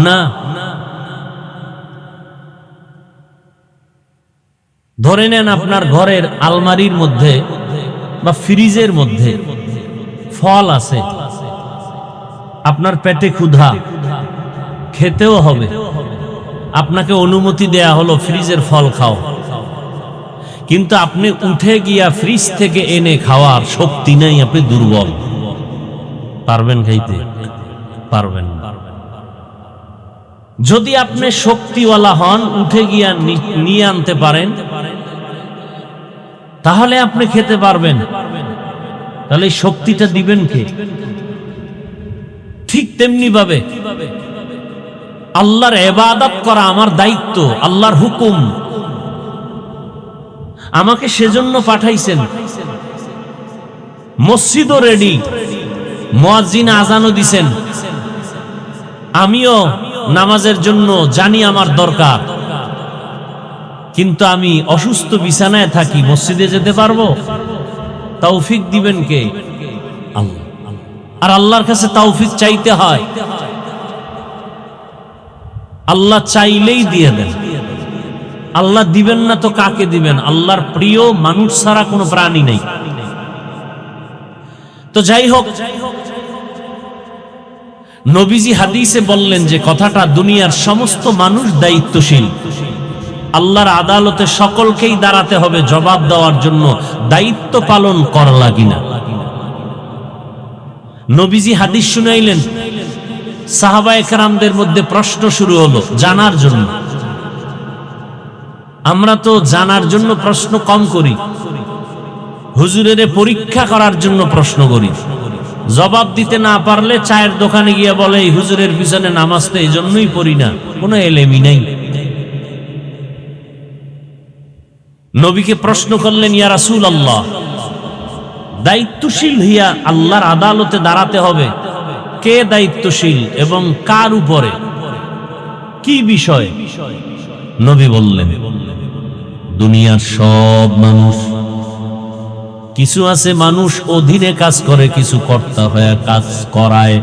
না। ধরে নেন আপনার ঘরের আলমারির মধ্যে বা ফ্রিজের মধ্যে ফল আছে, আপনার পেটে ক্ষুধা, খেতেও হবে, আপনাকে অনুমতি দেয়া হলো ফ্রিজের ফল খাও, কিন্তু আপনি উঠে গিয়া ফ্রিজ থেকে এনে খাওয়ার শক্তি নাই, আপনি দুর্বল, পারবেন খাইতে? পারবেন না। যদি আপনি শক্তিওয়ালা হন, উঠে গিয়া নিয়ে আনতে পারেন, তাহলে আপনি খেতে পারবেন। তাহলে এই শক্তিটা দিবেন কে? ঠিক তেমনি ভাবে আল্লাহর ইবাদত করা আমার দায়িত্ব, আল্লাহর হুকুম, আমাকে সেজন্য পাঠাইছেন। মসজিদও রেডি, মুয়াজ্জিন আজানও দিছেন, আমিও নামাজের জন্য জানি আমার দরকার, কিন্তু আমি অসুস্থ বিছানায় থাকি, মসজিদে যেতে পারবো? তৌফিক দিবেন কে? আল্লাহ। আর আল্লাহর কাছে তৌফিক চাইতে হয়, আল্লাহ চাইলেই দিয়ে দেন। আল্লাহ দিবেন না তো কাকে দিবেন? আল্লাহর প্রিয় মানুষ ছাড়া কোনো প্রাণী নেই। তো যাই হোক, নবীজি হাদিসে বললেন যে কথাটা, দুনিয়ার সমস্ত মানুষ দায়িত্বশীল, আল্লাহর আদালতে সকলকেই দাঁড়াতে হবে জবাব দেওয়ার জন্য, দায়িত্ব পালন করা লাগি না। নবীজি হাদিস শুনাইলেন, সাহাবায়ে কেরামদের মধ্যে প্রশ্ন শুরু হলো জানার জন্য। আমরা তো জানার জন্য প্রশ্ন কম করি, হুজুরের পরীক্ষা করার জন্য প্রশ্ন করি, জবাব দিতে না পারলে চায়ের দোকানে গিয়ে বলে এই হুজুরের পিছনে নামাজ তো এই জন্যই পড়ি না, কোনো এলেমি নাই। নবীকে প্রশ্ন করলেন, ইয়া রাসূলুল্লাহ, দায়িত্বশীল হইয়া আল্লাহর আদালতে দাঁড়াতে হবে, কে দায়িত্বশীল এবং কার উপরে, কি বিষয়? নবী বললেন, দুনিয়ার সব মানুষ। কিছু আছে মানুষ অধীনে কাজ করে, কিছু কর্তা হয়ে কাজ করায়।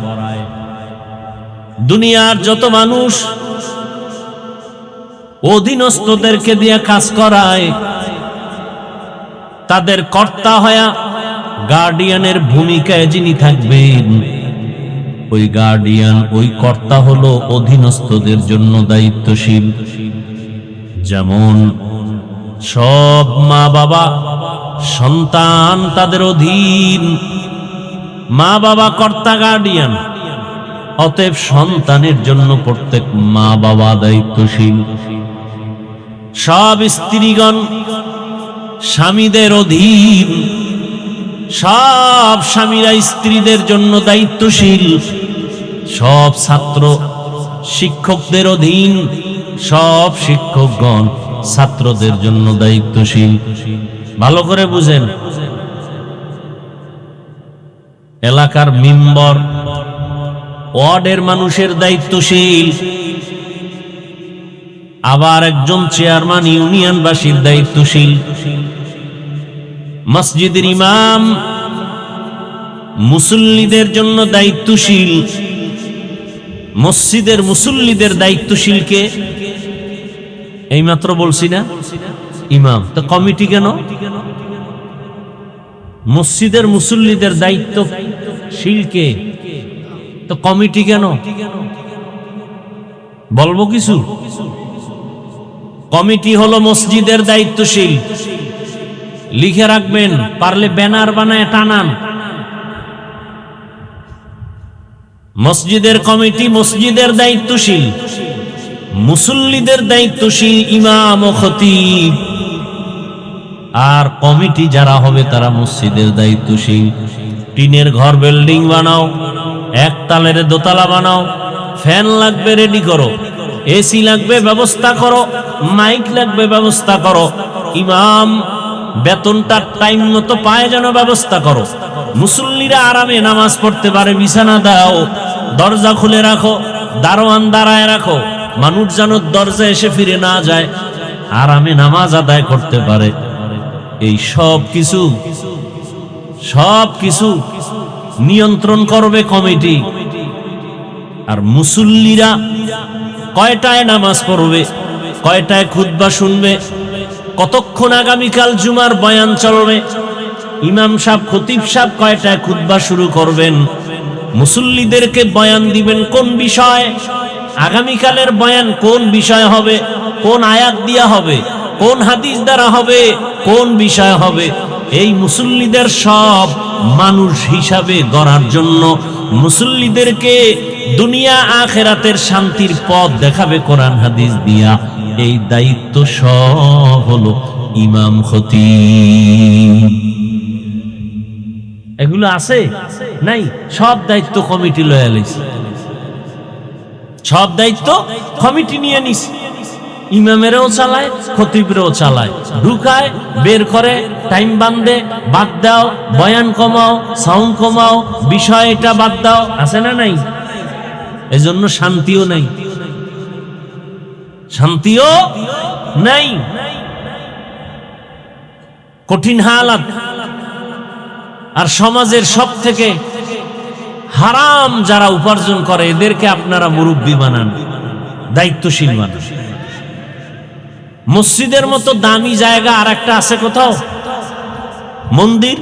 দুনিয়ার যত মানুষ অধীনস্থদেরকে দিয়ে কাজ করায়, তাদের কর্তা হয়ে গার্ডিয়ানের ভূমিকায় যিনি থাকবেন, ওই গার্ডিয়ান, ওই কর্তা হলো অধীনস্থদের জন্য দায়িত্বশীল। যেমন সব মা বাবা সন্তান তাদের অধীন, মা বাবা কর্তা গার্ডিয়ান, অতএব সন্তানের জন্য প্রত্যেক মা বাবা দায়িত্বশীল। সব স্ত্রীগণ স্বামীদের অধীন, সব স্বামীরা স্ত্রীদের জন্য দায়িত্বশীল। সব ছাত্র শিক্ষকদের অধীন, সব শিক্ষকগণ ছাত্রদের জন্য দায়িত্বশীল। ভালো করে বুঝেন, এলাকার মেম্বার ওয়ার্ডের মানুষের দায়িত্বশীল, আবার একজন চেয়ারম্যান ইউনিয়নবাসীর দায়িত্বশীল। মসজিদের ইমাম মুসল্লিদের জন্য দায়িত্বশীল। মসজিদের মুসল্লিদের দায়িত্বশীল কে? এইমাত্র বলছি না, ইমাম। তো কমিটি কেন? মসজিদের মুসল্লিদের দায়িত্বশীল কে? তো কমিটি কেন? বলবো কিছু? কমিটি হলো মসজিদের দায়িত্বশীল। লিখে রাখবেন, পারলে ব্যানার বানায় টানান। মসজিদের কমিটি মসজিদের দায়িত্বশীল, মুসল্লিদের দায়িত্বশীল ইমাম ও খতিব। আর কমিটি যারা হবে তারা মসজিদের দায়িত্বশীল। টিনের ঘর বিল্ডিং বানাও, একতলার দোতলা বানাও, ফ্যান লাগবে রেডি করো, এসি লাগবে ব্যবস্থা করো, মাইক লাগবে ব্যবস্থা করো, ইমাম বেতনটা টাইম মতো পায় যেন ব্যবস্থা করো, মুসল্লিরা আরামে নামাজ পড়তে পারে বিছানা দাও, দরজা খুলে রাখো, দারোয়ান দাঁড়ায় রাখো, মানুষ যেন দরজা এসে ফিরে না যায়, আরামে নামাজ আদায় করতে পারে। এই সব কিছু নিয়ন্ত্রণ করবে কমিটি। আর মুসল্লিরা কয়টায় নামাজ পড়বে, কয়টায় খুতবা শুনবে, কতক্ষণ আগামীকাল জুমার বয়ান চলবে, ইমাম সাহেব খতিব সাহেব কয়টায় খুতবা শুরু করবেন, মুসল্লিদেরকে বয়ান দিবেন কোন বিষয়, আগামীকালের বয়ান কোন বিষয় হবে, কোন আয়াত দিয়া হবে, কোন হাদিস দ্বারা হবে, কোন বিষয় হবে, এই মুসল্লিদের সব মানুষ হিসাবে গড়ার জন্য, মুসল্লিদেরকে দুনিয়া আখেরাতের শান্তির পথ দেখাবে কোরআন হাদিস দিয়া, এই দায়িত্ব সব হলো ইমাম খতিব। এগুলো আছে নাই? সব দায়িত্ব কমিটি লয়ে লইছে, সব দায়িত্ব কমিটি নিয়ে নিছে। ইমামেরও চালায়, খতিবেরও চালায়, ঢুকায় বের করে, টাইম বান্ধে, বাদ দাও, বয়ান কমাও, সাউন্ড কমাও, বিষয় এটা বাদ দাও, আছে না নাই? এজন্য শান্তিও নাই, শান্তিও নাই, কঠিন হালাত। আর সমাজের সব থেকে হারাম যারা উপার্জন করে এদেরকে আপনারা মুরব্বী বানান, দায়িত্বশীল বানান। মসজিদের মতো দামি জায়গা আর একটা আছে কোথাও? মন্দির।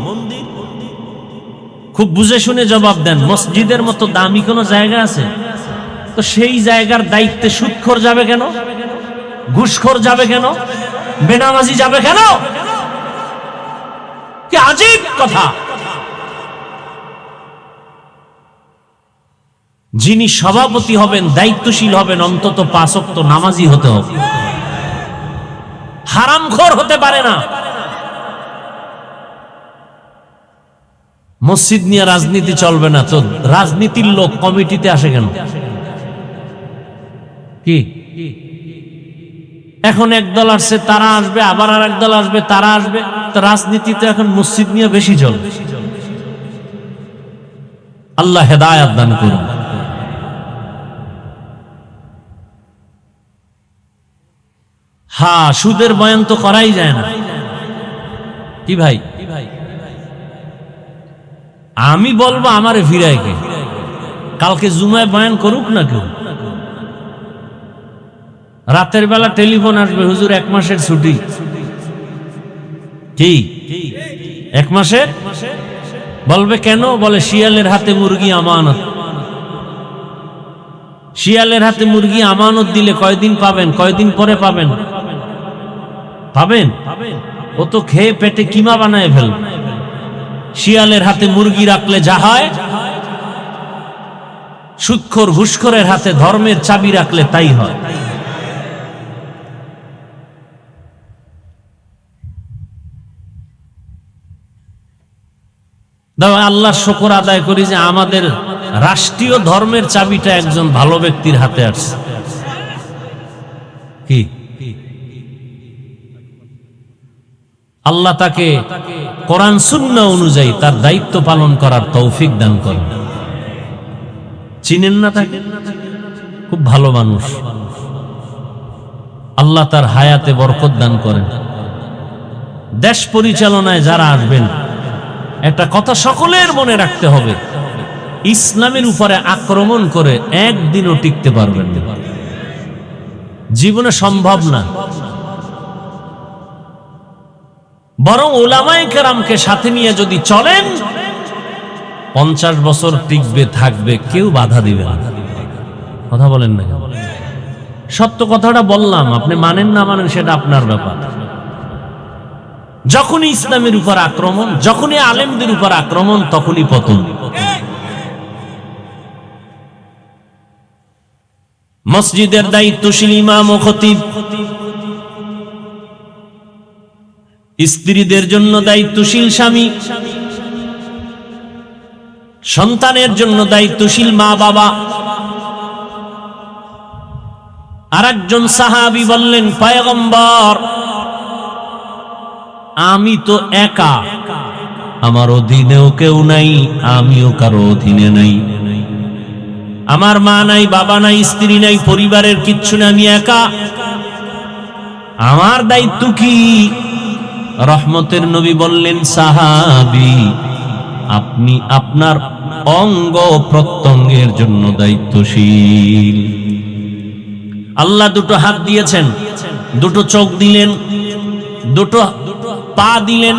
খুব বুঝে শুনে জবাব দেন, মসজিদের মতো দামি কোন জায়গা আছে? তো সেই জায়গার দায়িত্বে সুদখোর যাবে কেন? ঘুষখোর যাবে কেন? বেনামাজি যাবে কেন? কি আজীব কথা! যিনি সভাপতি হবেন, দায়িত্বশীল হবেন, অন্তত 5 ওয়াক্ত নামাজি হতে হবে, হারামখোর হতে পারে না। মসজিদ নিয়ে রাজনীতি চলবে না, তো রাজনীতির লোক কমিটিতে আসে কেন? কি এখন একদল আসছে তারা আসবে, আবার আর একদল আসবে তারা আসবে, তো রাজনীতিতে এখন মসজিদ নিয়ে বেশি চলবে। আল্লাহ হেদায়েত দান করুন। হ্যাঁ, সুদের বয়ান তো করাই যায় না। কি ভাই, আমি বলবো আমারে ফিরায় কে? কালকে জুমায় বয়ান করুক না কেউ। রাতের বেলা টেলিফোন আসবে, হুজুর 1 মাসের ছুটি। কি 1 মাসে? বলবে কেন? বলে শিয়ালের হাতে মুরগি আমানত। শিয়ালের হাতে মুরগি আমানত দিলে কয়দিন পাবেন? কয়দিন পরে পাবেন? পাবেন? ও তো খেয়ে পেটে কিমা বানায় ফেলবে। শিয়ালের হাতে মুরগি রাখলে যা হয়, সুদখোর ঘুষখোরের হাতে ধর্মের চাবি রাখলে তাই হয়। আল্লাহর শুকর আদায় করি যে আমাদের রাষ্ট্রীয় ধর্মের চাবিটা একজন ভালো ব্যক্তির হাতে আসছে। কি আল্লাহ তাকে কোরআন সুন্নাহ অনুযায়ী তার দায়িত্ব পালন করার তৌফিক দান করেন। চিনেন না তাকে? খুব ভালো মানুষ। আল্লাহ তার হায়াতে বরকত দান করেন। দেশ পরিচালনায় যারা আসবেন, একটা কথা সকলের মনে রাখতে হবে, ইসলামের উপরে আক্রমণ করে একদিনও টিকতে পারবেন না, জীবনে সম্ভব না। বরং উলামায়ে কেরামকে সাথে নিয়ে যদি চলেন, 50 বছর টিকবে, থাকবে, কেউ বাধা দিবে না। কথা বলেন না? সত্য কথাটা বললাম, আপনি মানেন না মানেন সেটা আপনার ব্যাপার। যখনই ইসলামের উপর আক্রমণ, যখনই আলেমদের উপর আক্রমণ, তখনই পতন। মসজিদের দায়িত্বশীল ইমাম ও খতিব, স্ত্রীদের জন্য দায়িত্বশীল স্বামী, সন্তানের জন্য দায়িত্বশীল মা বাবা। আরেকজন সাহাবী বললেন, পয়গম্বর, আমি তো একা, আমার অধীনেও কেউ নাই, আমিও কারো অধীনে নাই। আমার মা নাই, বাবা নাই, স্ত্রী নাই, পরিবারের কিচ্ছু না, আমি একা। আমার দায়িত্ব কি? রহমতের নবী বললেন, সাহাবী, আপনি আপনার অঙ্গ প্রত্যঙ্গের জন্য দায়িত্বশীল। আল্লাহ দুটো হাত দিয়েছেন, দুটো চোখ দিলেন, দুটো পা দিলেন,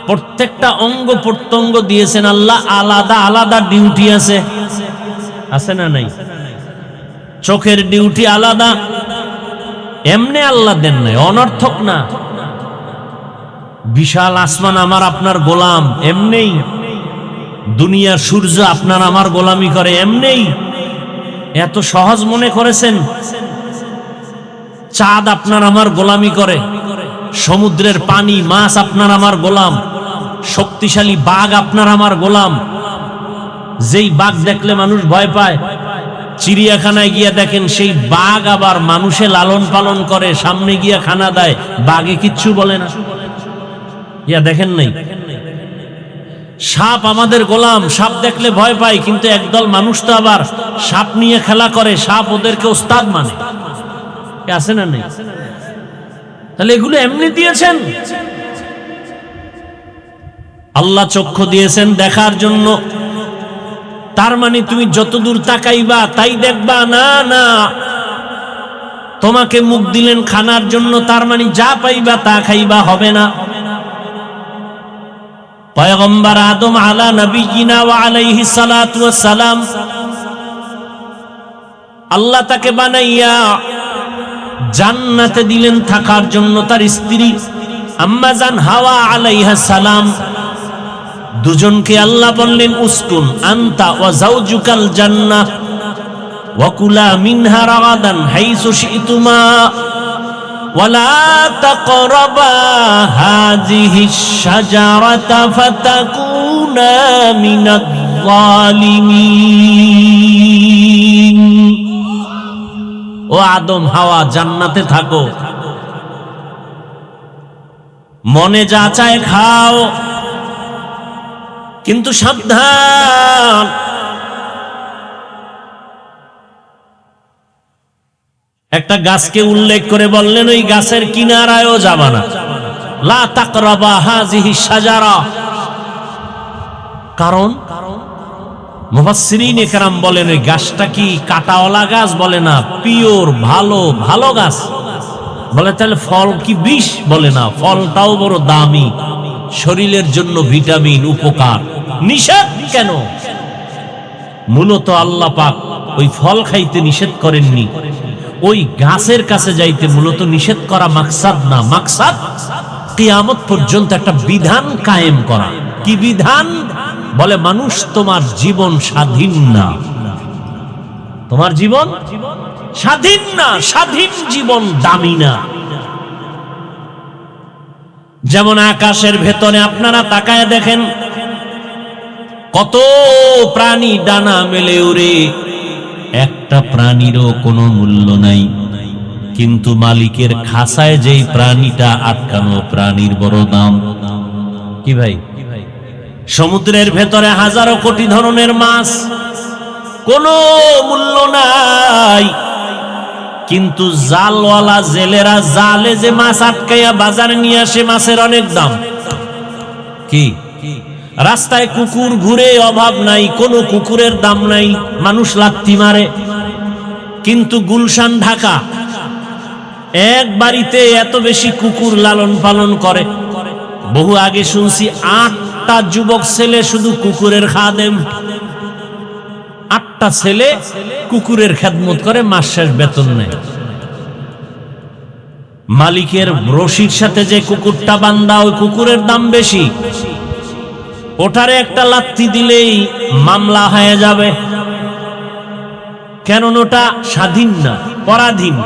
প্রত্যেকটা অঙ্গ প্রত্যঙ্গ দিয়েছেন আল্লাহ। আলাদা আলাদা ডিউটি আছে, আছে না নাই? চোখের ডিউটি আলাদা, এমনি আল্লাহ দেন নাই, অনর্থক না। বিশাল আসমান আমার আপনার গোলাম, এমনেই। দুনিয়ার সূর্য আপনার আমার গোলামি করে, এমনেই। এত সহজ মনে করেছেন? চাঁদ আপনার আমার গোলামি করে, সমুদ্রের পানি, মাছ আপনার আমার গোলাম, শক্তিশালী বাঘ আপনার আমার গোলাম। যেই বাঘ দেখলে মানুষ ভয় পায়, চিড়িয়াখানায় গিয়া দেখেন সেই বাঘ আবার মানুষে লালন পালন করে, সামনে গিয়া খানা দেয়, বাঘে কিচ্ছু বলে না। ইয়া দেখেন নাই? সাপ আমাদের গোলাম, সাপ দেখলে ভয় পায়, কিন্তু একদল মানুষ তো আবার সাপ নিয়ে খেলা করে, সাপ ওদেরকে ওস্তাদ মানে। আছে না নেই? তাহলে এগুলো এমনি দিয়েছেন। আল্লাহ চক্ষু দিয়েছেন দেখার জন্য, তার মানে তুমি যতদূর তাকাইবা তাই দেখবা না? না, তোমাকে মুখ দিলেন খানার জন্য, তার মানে যা পাইবা তা খাইবা, হবে না। পয়গম্বর আদম আলা নবিয়িনা ওয়া আলাইহিস সালাতু ওয়াস সালাম, আল্লাহ তাকে বানাইয়া জান্নাতে দিলেন থাকার জন্য। তার স্ত্রী আম্মা জান হাওয়া আলাইহিস সালাম, দুজনকে আল্লাহ বললেন, উসকুন আনতা ওয়া যাওজুকাল জান্নাহ ওয়া কুলা মিনহা রাগাদান হাইসু শি'তুমা ولا تقربا هذه الشجرة فتكونا من الظالمين ও আদম হাওয়া জান্নাতে থাকো, মনে যা চায় খাও, কিন্তু সাবধান, একটা গাছকে উল্লেখ করে বললেন ওই গাছের কিনারায়ও যাবা না, লা তাকরাবা হাযিহি শাজারা। কারণ মুফাসসিরিন ইকরাম বলেন ওই গাছটা কি কাটাওয়ালা গাছ, বলে না, পিওর ভালো ভালো গাছ। বলে তাহলে ফল কি বিষ? বলে না, ফলটাও বড় দামি, শরীরের জন্য ভিটামিন, উপকার। নিষেধ কেন? মূলত আল্লাহ পাক ওই ফল খাইতে নিষেধ করেননি, ওই গাছের কাছে যাইতে মূলত নিষেধ করা মাকসাদ না। মাকসাদ কিয়ামত পর্যন্ত একটা বিধান কায়েম করা। কি বিধান? বলে মানুষ তোমার জীবন স্বাধীন না, তোমার জীবন স্বাধীন না, স্বাধীন জীবন দামি না। যেমন আকাশের ভেতরে আপনারা তাকায় দেখেন কত প্রাণী ডানা মেলে উড়ে, একটা প্রাণীরও কোনো মূল্য নাই, কিন্তু মালিকের খাসায় যেই প্রাণীটা আটকানো, প্রাণীর বড় দাম। কি ভাই? সমুদ্রের ভেতরে হাজারো কোটি ধরনের মাছ, কোনো মূল্য নাই, কিন্তু জালওয়ালা জেলেরা জালে যে মাছ আটকাইয়া বাজারে নিয়ে আসে, মাছের অনেক দাম। কি? রাস্তায় কুকুর ঘুরে, অভাব নাই, কোনো কুকুরের দাম নাই, মানুষ লাত্তি মারে, কিন্তু গুলশান ঢাকা এক বাড়িতে এত বেশি কুকুর লালন পালন করে। বহু আগে শুনছি 8টা যুবক ছেলে শুধু কুকুরের খাদেম, 8টা ছেলে কুকুরের খেদমত করে, মাস শেষ বেতন নেয়। মালিকের রশির সাথে যে কুকুরটা বান্ধা, ওই কুকুরের দাম বেশি, ওটারে একটা লাত্তি দিলেই মামলা হয়ে যাবে। কেন? ওটা স্বাধীন না, পরাধীন।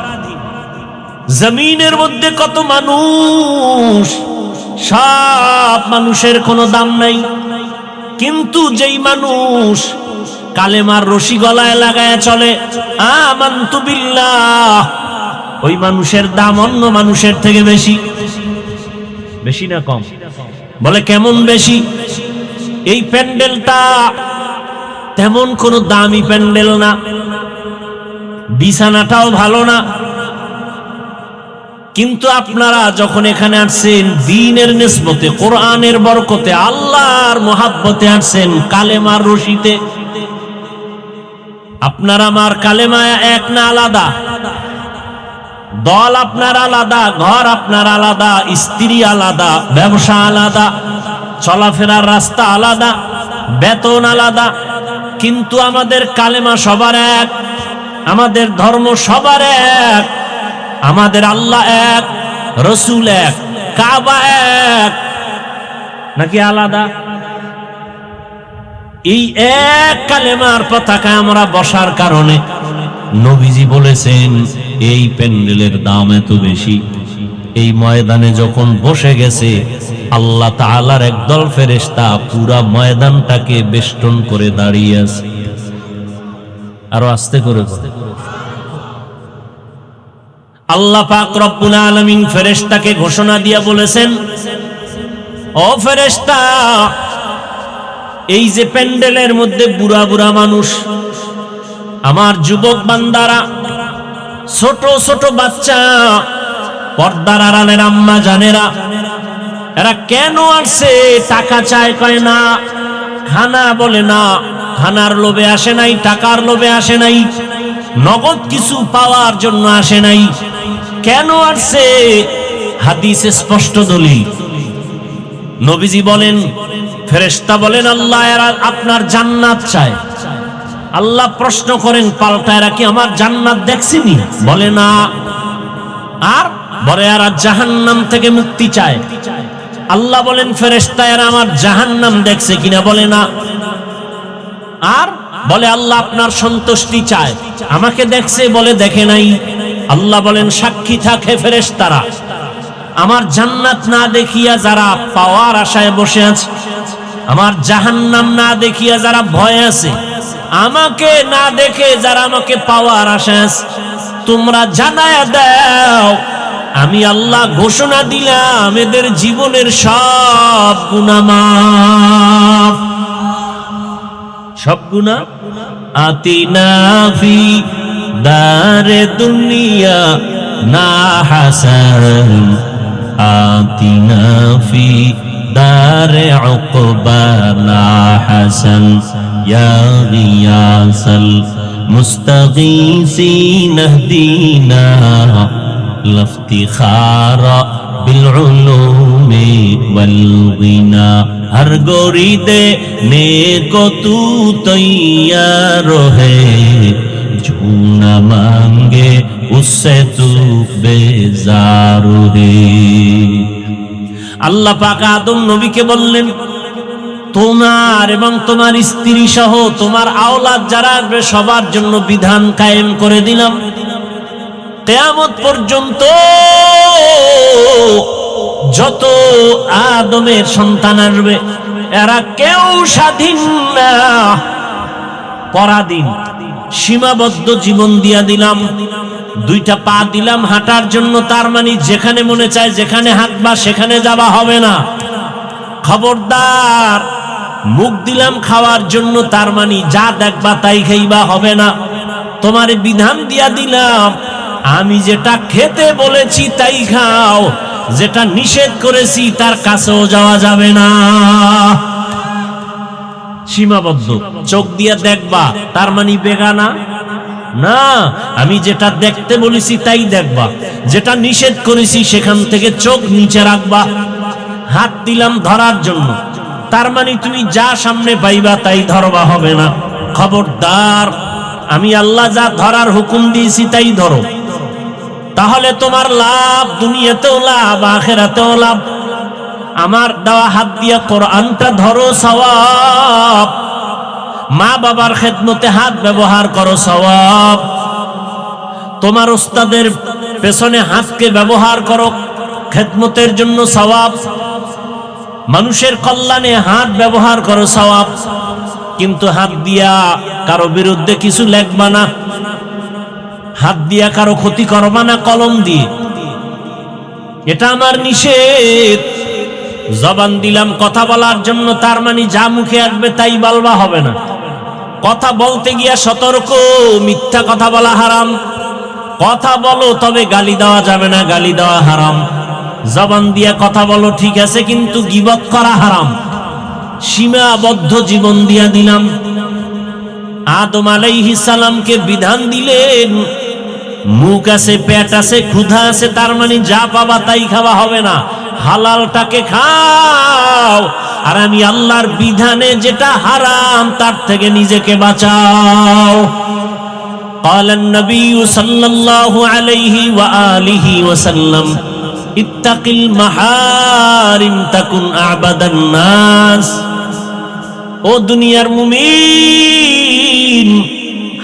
জমিনের মধ্যে কত মানুষ, সব মানুষের কোনো দাম নাই, কিন্তু যেই মানুষ কালেমার রশি গলায় লাগায় চলে, আমানতু বিল্লাহ, ওই মানুষের দাম অন্য মানুষের থেকে বেশি। বেশি না কম? বলে কেমন বেশি? এই প্যান্ডেলটা তেমন কোনো দামি প্যান্ডেল না, বিছানাটাও ভালো না, কিন্তু আপনারা যখন এখানে আসছেন দ্বীনের নিসবতে, কোরআনের বরকতে, আল্লাহর মহাব্বতে আসছেন, কালেমার রশিতে। আপনার আমার কালেমা এক না আলাদা? দল আপনার আলাদা, ঘর আপনার আলাদা, স্ত্রী আলাদা, ব্যবসা আলাদা, চলাফেরার রাস্তা আলাদা, বেতন আলাদা, কিন্তু আমাদের কালেমা সবার এক, আমাদের ধর্ম সবার এক, আমাদের আল্লাহ এক, রসুল এক, কাবা এক, নাকি আলাদা? এই এক কালেমার পতাকায় আমরা বসার কারণে নবীজি বলেছেন এই প্যান্ডেলের দাম এত বেশি। এই ময়দানে যখন বসে গেছে, আল্লাহ তাআলার একদল ফেরেশতা পুরা ময়দানটাকে বেষ্টন করে দাঁড়িয়ে আছে। আরো আস্তে করে বলে, আল্লাহ পাক রব্বুল আলামিন ফেরেশতাকে ঘোষণা দিয়া বলেছেন, ও ফেরেশতা, এই যে প্যান্ডেলের মধ্যে বুড়া বুড়া মানুষ, আমার যুবক বান্দারা, ছোট ছোট বাচ্চা, পর্দার আড়ালের আম্মা জানেরা, এরা কেন আসছে? টাকা চায়, কয় না, খানা বলে না, খানার লোভে আসে নাই, টাকার লোভে আসে নাই, নগদ কিছু পাওয়ার জন্য আসে নাই। কেন আসছে? হাদিসে স্পষ্ট দলিল। নবীজি বলেন, ফেরেশতা বলেন, আল্লাহ এরা আপনার জান্নাত চায়। আল্লাহ প্রশ্ন করেন পাল্টা, এরা কি আমার জান্নাত দেখছেনি? বলে না। আর বলে এরা জাহান্নাম থেকে মুক্তি চায়। আল্লাহ বলেন, ফেরেশতা এরা আমার জাহান্নাম দেখছে কিনা? বলে না। আর বলে, আল্লাহ আপনার সন্তুষ্টি চায়। আমাকে দেখছে? বলে দেখে নাই। আল্লাহ বলেন সাক্ষী থাকে ফেরেশতারা, আমার জান্নাত না দেখিয়া যারা পাওয়ার আশায় বসে আছে, আমার জাহান্নাম না দেখিয়া যারা ভয়ে আছে, আমাকে না দেখে যারা আমাকে পাওয়ার আশায় আছে, তোমরা জানায়া দাও আমি আল্লাহ ঘোষণা দিলাম এদের জীবনের সব গুনাহ মাফ, সব গুনাহ। আতিনা ফি দারে দুনিয়া না হাসান, আতিনা ফি দারে উকবা না হাসান, ইয়া গিয়াসাল মুস্তাগীসিন ইহদিনা লফতিখারা বিল উলুমি ওয়াল গিনা, हर गोरी दे नेको तू तैयार है, जो न मांगे उससे तू बेजार है। আল্লাহ পাক আদম নবীকে বললেন, তোমার এবং তোমার স্ত্রী সহ তোমার আওলাদ যারা আসবে সবার জন্য বিধান কায়েম করে দিলাম, কিয়ামত পর্যন্ত যত আদমের সন্তান আসবে এরা কেউ স্বাধীন না, পরাধীন, সীমাবদ্ধ জীবন দিয়া দিলাম। দুইটা পা দিলাম হাঁটার জন্য, তার মানে যেখানে মনে চায় যেখানে হাঁটবা সেখানে যাওয়া হবে না। খবরদার, মুখ দিলাম খাওয়ার জন্য, তার মানে যা দেখবা তাই খাইবা, হবে না। তোমার বিধান দিয়া দিলাম আমি যেটা খেতে বলেছি তাই খাও, যেটা নিষেধ করেছি তার কাছেও যাওয়া যাবে না। সীমাবদ্ধ, চোখ দিয়ে দেখবা তার মানে বেগানা না, আমি যেটা দেখতে বলেছি তাই দেখবা, যেটা নিষেধ করেছি সেখান থেকে চোখ নিচে রাখবা। হাত দিলাম ধরার জন্য, তার মানে তুমি যা সামনে পাইবা তাই ধরবা, হবে না। খবরদার, আমি আল্লাহ যা ধরার হুকুম দিয়েছি তাই ধরো, তাহলে তোমার লাভ, দুনিয়াতেও লাভ আখিরাতেও লাভ। আমার দেওয়া হাত দিয়া কোরআনটা ধরো, সওয়াব। মা বাবার খেদমতে হাত ব্যবহার করো, সওয়াব। তোমার উস্তাদের পেছনে হাতকে ব্যবহার করো খেদমতের জন্য, সওয়াব। মানুষের কল্যাণে হাত ব্যবহার করো, সওয়াব। কিন্তু হাত দিয়া কারো বিরুদ্ধে কিছু লেখবা না, হাত দিয়া কারো ক্ষতি করবা না কলম দিয়ে, এটা আমার নিষেধ। জবান দিলাম কথা বলার জন্য, তার মানে যা মুখে আসবে তাই বলবা, হবে না। কথা বলতে গিয়া সতর্ক, মিথ্যা কথা বলা হারাম। কথা বলো তবে গালি দেওয়া যাবে না, গালি দেওয়া হারাম। জবান দিয়া কথা বলো ঠিক আছে, কিন্তু গীবত করা হারাম। সীমাবদ্ধ জীবন দিয়া দিলাম। আদম আলাইহিস সালামকে বিধান দিলেন, মুখ আছে, পেট আছে, ক্ষুধা আছে, তার মানে যা পাবা তাই খাওয়া, হবে না। হালালটাকে খাও, আর আমি আল্লাহর বিধানে যেটা হারাম তার থেকে নিজেকে বাঁচাও। قال النبي صلى الله عليه وآله وسلم اتق المحارم تكن أعبد الناس। ও দুনিয়ার মুমিন,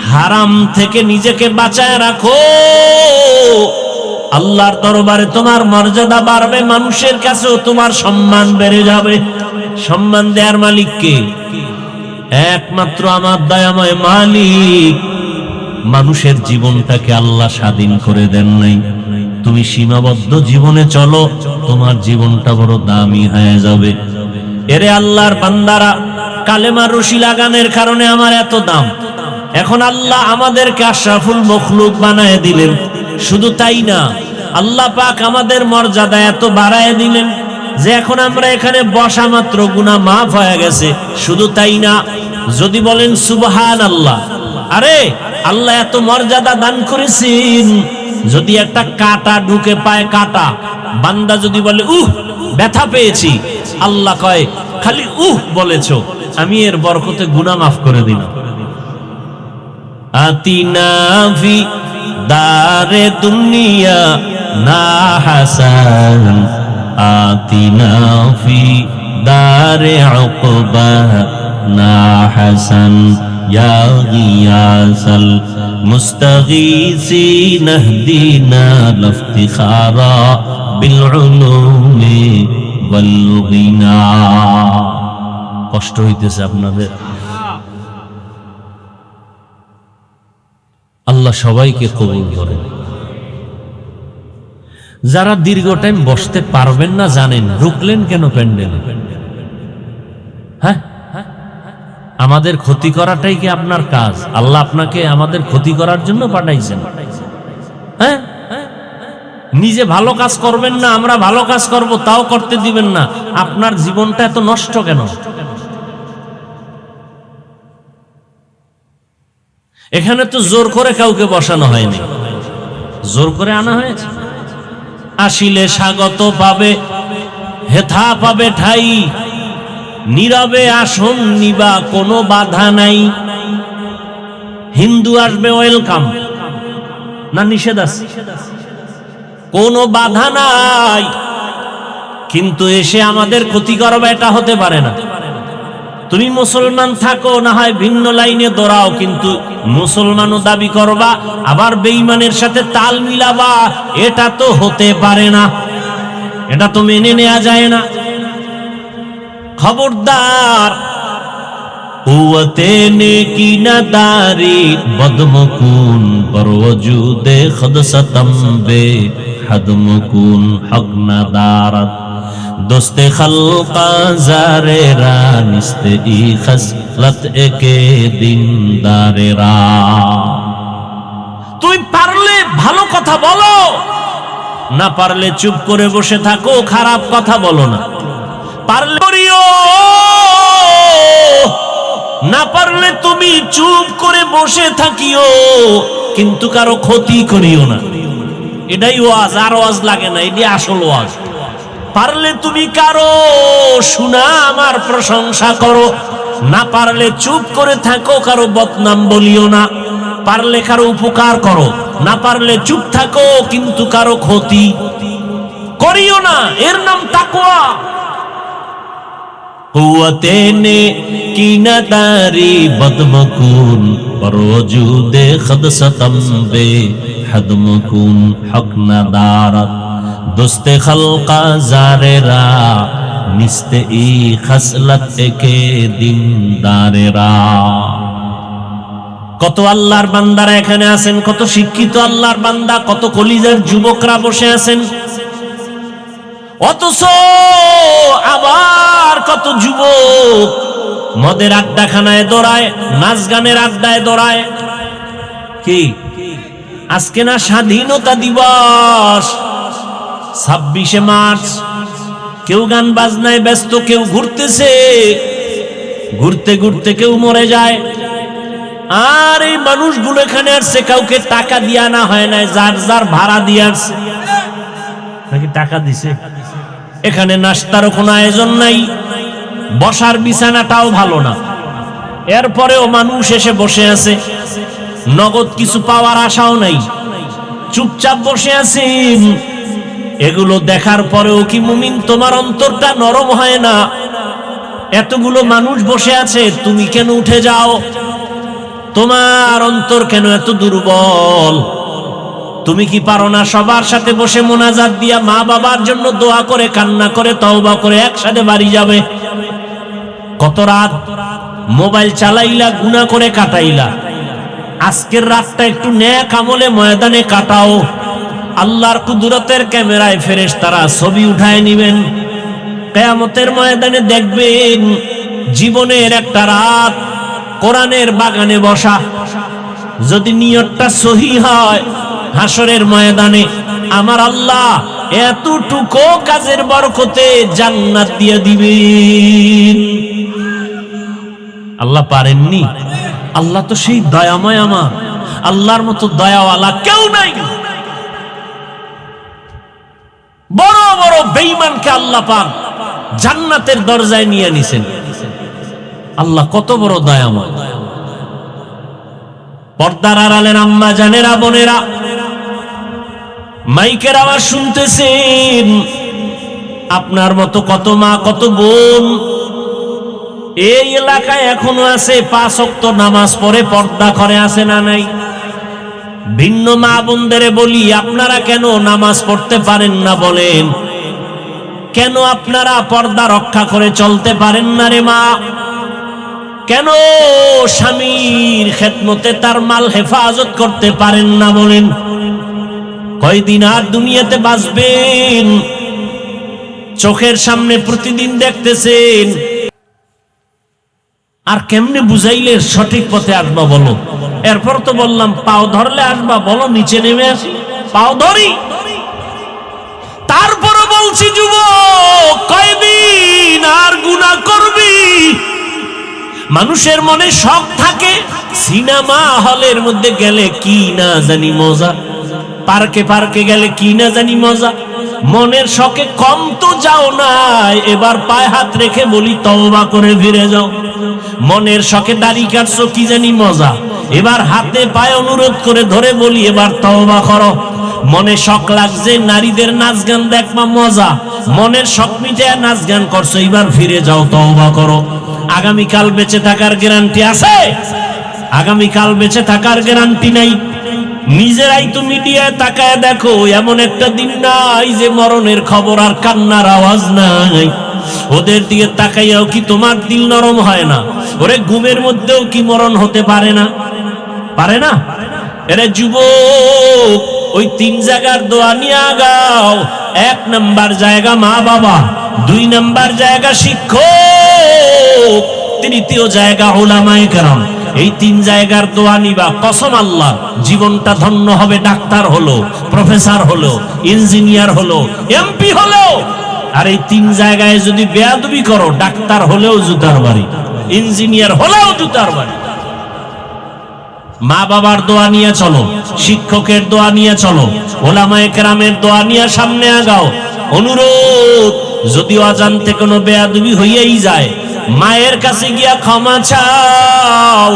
হারাম থেকে নিজেকে বাঁচায় রাখো, আল্লাহর দরবারে তোমার মর্যাদা বাড়বে, মানুষের কাছেও তোমার সম্মান বেড়ে যাবে। সম্মান দেয়ার মালিক কে? একমাত্র আমার দয়াময় মালিক। মানুষের জীবনটাকে আল্লাহ স্বাধীন করে দেন নাই। তুমি সীমাবদ্ধ জীবনে চলো, তোমার জীবনটা বড় দামি হয়ে যাবে। এরে আল্লাহর বান্দারা, কালেমার রশি লাগানোর কারণে আমার এত দাম। এখন আল্লাহ আমাদেরকে আশরাফুল মখলুক বানায় দিলেন। শুধু তাই না, আল্লাহ পাক আমাদের মর্যাদা এত বাড়ায় দিলেন যে এখন আমরা এখানে বসা মাত্র গুনাহ মাফ হয়ে গেছে। শুধু তাই না, যদি বলেন সুবহানাল্লাহ, আরে আল্লাহ এত মর্যাদা দান করেছেন, যদি একটা কাঁটা ঢুকে পায়, কাঁটা, বান্দা যদি বলে ব্যথা পেয়েছি, আল্লাহ কয় খালি বলেছো, আমি এর বরকতে গুনাহ মাফ করে দিলাম। আতিনা ফি দারে দুনিয়া না হাসান, আতিনা ফি দারে উকবা না হাসান, ইয়া গিয়াসাল মুস্তাগীসিন ইহদিনা লাফতিখারা বিল উলুমি ওয়াল গিনা। কষ্ট হইতেছে আপনাদের? আল্লাহ সবাইকে কবুল করেন। যারা দীর্ঘ টাইম বসতে পারবেন না জানেন, রুকলেন কেন প্যান্ডেলে? হ্যাঁ, আমাদের ক্ষতি করাটাই কি আপনার কাজ? আল্লাহ আপনাকে আমাদের ক্ষতি করার জন্য পাঠাইছেন? হ্যাঁ, নিজে ভালো কাজ করবেন না, আমরা ভালো কাজ করব তাও করতে দিবেন না। আপনার জীবনটা এত নষ্ট কেন? এখানে তো জোর করে কাউকে বসানো হয়নি, জোর করে আনা হয়েছে। আসিলে স্বাগত পাবে, হেথা পাবে ঠাই, নীরবে আসন নিবা কোনো বাধা নাই। হিন্দু আসবে ওয়েলকাম, না নিষেধ আছে? কোনো বাধা নাই, কিন্তু এসে আমাদের ক্ষতি করবে এটা হতে পারে না। তুমি মুসলমান থাকো, না হয় ভিন্ন লাইনে দৌড়াও, কিন্তু মুসলমানও দাবি করবা আবার বেঈমানের সাথে তাল মিলাবা, এটা তো হতে পারে না, এটা তো মেনে নেওয়া যায় না। খবরদার, কুওয়াতে নেকি না দারি বদমকুন পরওজুদে খদসতম বে হদমকুন হক না দারাত দোস্তে খলকা জারেরা নিস্তে ই খসলত একে দিনদারেরা। তুই পারলে ভালো কথা বলো, না পারলে চুপ করে বসে থাকো, খারাপ কথা বলো না। পারলে করিও, না পারলে তুমি চুপ করে বসে থাকিও, কিন্তু কারো ক্ষতি করিও না। এটাই ওয়াজ, আর ওয়াজ লাগে না, এটি আসল ওয়াজ। পারলে তুমি কারো সুনাম আর প্রশংসা করো, না পারলে চুপ করে থাকো, কারো বদনাম বলিও না। পারলে কারো উপকার করো, না পারলে চুপ থাকো, কিন্তু কারো ক্ষতি করিও না। এর নাম তাকওয়া। কুওয়াতে নে কি না দারি বদমকুন পরওজুদে খদসতম বে হদমকুন হক না দারাত দোস্তে খলকা জারেরা নিস্তে ই খসলত একে দিনদারেরা। কত আল্লাহর বান্দারা এখানে আছেন, কত শিক্ষিত আল্লাহর বান্দা, কত কলিজার যুবকরা বসে আছেন, অথচ আবার কত যুবক মদের আড্ডাখানায় দৌড়ায়, নাচ গানের আড্ডায় দৌড়ায়। কি আজকে না স্বাধীনতা দিবস, 26শে মার্চ? কেউ গান বাজনায় ব্যস্ত, কেউ ঘুরতেছে, ঘুরতে ঘুরতে কেউ মরে যায়। আর এই মানুষগুলো এখানে আসছে, কাউকে টাকা দিয়ে আনা হয় নাই, যার যার ভাড়া দিয়ে আসছে। নাকি টাকা দিছে? এখানে নাস্তারও কোনো আয়োজন নাই, বসার বিছানাটাও ভালো না, এরপরেও মানুষ এসে বসে আছে, নগদ কিছু পাওয়ার আশাও নাই, চুপচাপ বসে আছেন। এগুলো দেখার পরেও কি মুমিন তোমার অন্তরটা নরম হয় না? এতগুলো মানুষ বসে আছে, তুমি কেন উঠে যাও? তোমার অন্তর কেন এত দুর্বল? তুমি কি পারো না সবার সাথে বসে মোনাজাত দিয়া মা বাবার জন্য দোয়া করে, কান্না করে, তওবা করে একসাথে বাড়ি যাবে? কত রাত মোবাইল চালাইলা, গুনাহ করে কাটাইলা। আজকের রাতটা একটু নেক আমলে ময়দানে কাটাও। আল্লাহর কুদরতের ক্যামেরায় ফেরেশতারা ছবি উঠায় নিবেন। কিয়ামতের ময়দানে দেখবেন জীবনের একটা রাত কোরআনের বাগানে বসা। যদি নিয়তটা সহি হয়, হাসরের ময়দানে আমার আল্লাহ এতটুকু কাজের বরকতে জান্নাত দিয়ে দিবেন। আল্লাহ পারেননি? আল্লাহ তো সেই দয়াময়। আমার আল্লাহর মতো দয়াওয়ালা কেউ নাই। বড় বড় বেঈমানকে আল্লাহ পাক জান্নাতের দরজায় নিয়ে নিছেন। আল্লাহ কত বড় দয়াময়। পর্দার আড়ালের আম্মা জানেরা, বোনেরা, মাইকের আওয়াজ শুনতেছেন। আপনার মতো কত মা, কত বোন এই এলাকায় এখনো আছে, 5 ওয়াক্ত নামাজ পড়ে পর্দা করে, আছে না নাই? ভিন্ন মা বোনদের বলি, আপনারা কেন নামাজ পড়তে পারেন না বলেন? কেন আপনারা পর্দা রক্ষা করে চলতে পারেন না রে মা? কেন স্বামীর খেদমতে তার মাল হেফাজত করতে পারেন না বলেন? কয়দিন আর দুনিয়াতে বাঁচবেন? চোখের সামনে প্রতিদিন দেখতেছেন। আর কেমনে বুঝাইলে সঠিক পথে আসবা বলো? এরপর তো বললাম পাও ধরলে আসবা, বলো নিচে নেমে আসি, পাও ধরি। তারপরে বলছি যুবক, কয়দিন আর গুনাহ করবি? মানুষের মনে শখ থাকে, সিনেমা হলের মধ্যে গেলে কি না জানি মজা, পার্কে পার্কে গেলে কি না জানি মজা। মনের শখে কম তো যাও না, এবার পায়ে হাত রেখে বলি তওবা করে ফিরে যাও। মনের শখে দাড়ি কাটছো, কি জানি মজা, এবার হাতে পায়ে অনুরোধ করে ধরে বলি এবার তওবা করো। মনে শখ লাগছে নারীদের নাচ গান দেখবা মজা, মনের শখ মিটে নাচ গান করছো, এবার ফিরে যাও, তওবা করো। আগামীকাল বেঁচে থাকার গ্যারান্টি আছে? আগামীকাল বেঁচে থাকার গ্যারান্টি নাই। নিজেরাই তো মিডিয়ায় তাকায় দেখো, এমন একটা দিন নাই যে মরণের খবর আর কান্নার আওয়াজ নাই। ওদের দিকে তাকাইয়াও কি তোমার দিল নরম হয় না? ওরে ঘুমের মধ্যেও কি মরণ হতে পারে না? পারে না? এরে যুবক, ওই 3 জায়গার দোয়া নিয়ে আগাও। 1 নাম্বার জায়গা মা বাবা, 2 নাম্বার জায়গা শিক্ষক, 3য় জায়গা উলামায়ে কেরাম। এই 3 জায়গার দোয়া নিবা, কসম আল্লাহ জীবনটা ধন্য হবে। ডাক্তার হলো, প্রফেসর হলো, ইঞ্জিনিয়ার হলো, এমপি হলো। আর এই 3 জায়গায় যদি বেয়াদবি করো, ডাক্তার হলেও জুতার বাড়ি, ইঞ্জিনিয়ার হলেও জুতার বাড়ি। মা বাবার দোয়া নিয়ে চলো, শিক্ষকের দোয়া নিয়ে চলো, ওলামায়ে কেরামের দোয়া নিয়ে সামনে আগাও। অনুরোধ, যদি অজান্তে কোনো বেয়াদবি হইয়াই যায়, মায়ের কাছে গিয়া ক্ষমা চাও,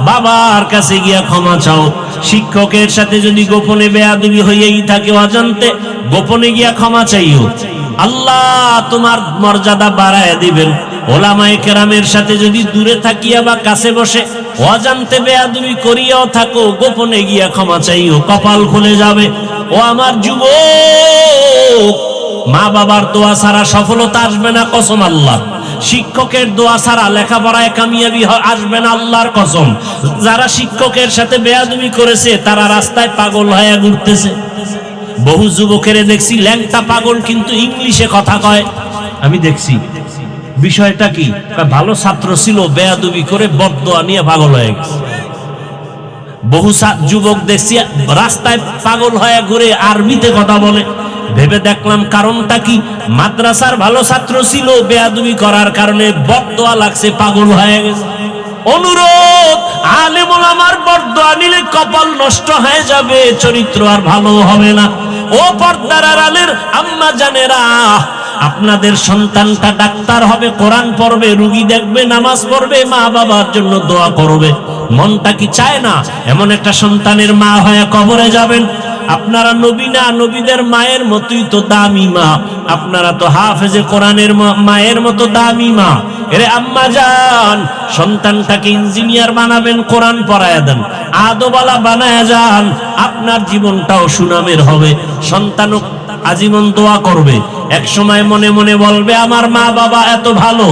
বাবার কাছে গিয়া ক্ষমা চাও। শিক্ষকের সাথে যদি গোপনে বেয়াদবি হইয়াই থাকে অজান্তে, গোপনে গিয়া ক্ষমা চাইও, আল্লাহ তোমার মর্যাদা বাড়ায় দিবেন। ওলামায়ে কেরামের সাথে যদি দূরে থাকিয়া বা কাছে বসে অজান্তে বেয়াদবি করিয়াও থাকো, গোপনে গিয়া ক্ষমা চাইও, কপাল খুলে যাবে। ও আমার যুবক, মা বাবার দোয়া ছাড়া সফলতা আসবে না, কসম আল্লাহ। শিক্ষকের দোয়া ছাড়া লেখাপড়ায় কামিয়াবি আসবে না, আল্লাহর কসম। যারা শিক্ষকের সাথে বেয়াদবি করেছে তারা রাস্তায় পাগল হয়ে ঘুরতেছে। বহু যুবকের দেখছি ল্যাংটা পাগল, কিন্তু ইংলিশে কথা কয়। আমি দেখছি বিষয়টা কি, ভালো ছাত্র ছিল, বেয়াদবি করে বদদোয়া নিয়ে পাগল হয়ে গেছে। বহু যুবক দেখছি রাস্তায় পাগল হয়ে ঘুরে, আরবিতে কথা বলে। ভেবে দেখলাম কারণটা কি? মাদ্রাসার ভালো ছাত্র ছিল, বেয়াদবি করার কারণে বদদোয়া লাগছে, পাগল হয়ে গেছে। অনুরোধ, আলেম ওলামার বদদোয়া নিলে কপাল নষ্ট হয়ে যাবে, চরিত্র আর ভালো হবে না। ও পর্দার আড়ালের আম্মা জানেরা, আপনাদের সন্তানটা ডাক্তার হবে, কোরআন পড়বে, রোগী দেখবে, নামাজ পড়বে, মা বাবার জন্য দোয়া করবে। মনটা কি চায় না এমন একটা সন্তানের মা হয়ে কবরে যাবেন? আপনারা নবী না, নবীদের মায়ের মতোই তো দামি মা। আপনারা তো হাফেজে কোরআনের মায়ের মতো দামি মা। এরে আম্মা জান, সন্তানটাকে ইঞ্জিনিয়ার বানাবেন, কোরআন পড়ায়া দেন, আদওয়ালা বানায়া যান, আপনার জীবনটাও সুনামের হবে। সন্তান আজীবন দোয়া করবে, এক সময় মনে মনে বলবে আমার মা বাবা এত ভালো,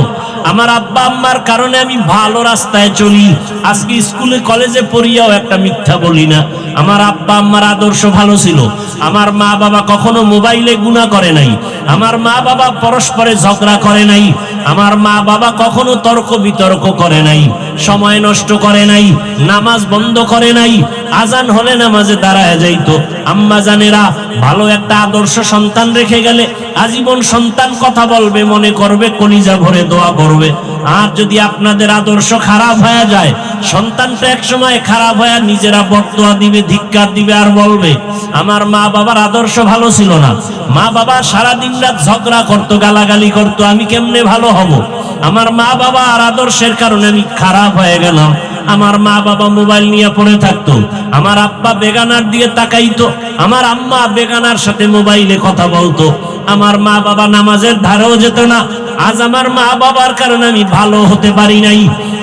আমার আব্বা আম্মার কারণে আমি ভালো রাস্তায় চলি। আজকে স্কুলে কলেজে পড়িয়াও একটা মিথ্যা বলি না। আমার আব্বা আম্মার আদর্শ ভালো ছিল, আমার মা বাবা কখনো মোবাইলে গুনাহ করে নাই, আমার মা বাবা পরস্পরে ঝগড়া করে নাই, আমার মা বাবা কখনো তর্ক বিতর্ক করে নাই, সময় নষ্ট করে নাই, নামাজ বন্ধ করে নাই, আজান হলে নামাজে দাঁড়ায় যাইতো। আম্মা জানেরা, ভালো একটা আদর্শ সন্তান রেখে গেলে আজীবন সন্তান কথা বলবে, মনে করবে, কলিজা ভরে দোয়া করবে। আর যদি আপনাদের আদর্শ খারাপ হয়ে যায়, সন্তানটা এক সময় খারাপ হয়ে নিজেরা বদদোয়া দিবে, ধিক্কার দিবে, আর বলবে আমার মা বাবার আদর্শ ভালো ছিল না, মা বাবা সারা দিন রাত ঝগড়া করতো, গালাগালি করতো, আমি কেমনে ভালো হব? আমার মা বাবা আর আদর্শের কারণে আমি খারাপ হয়ে গেলাম। আমার মা বাবা মোবাইল নিয়ে পড়ে থাকতো, আমার আব্বা বেগানার দিকে তাকাইতো, আমার আম্মা বেগানার সাথে মোবাইলে কথা বলতো, আমার মা বাবা নামাজের ধারেও যেত না। আজ আমার মা বাবার কারণে আমি ভালো হতে পারি নাই।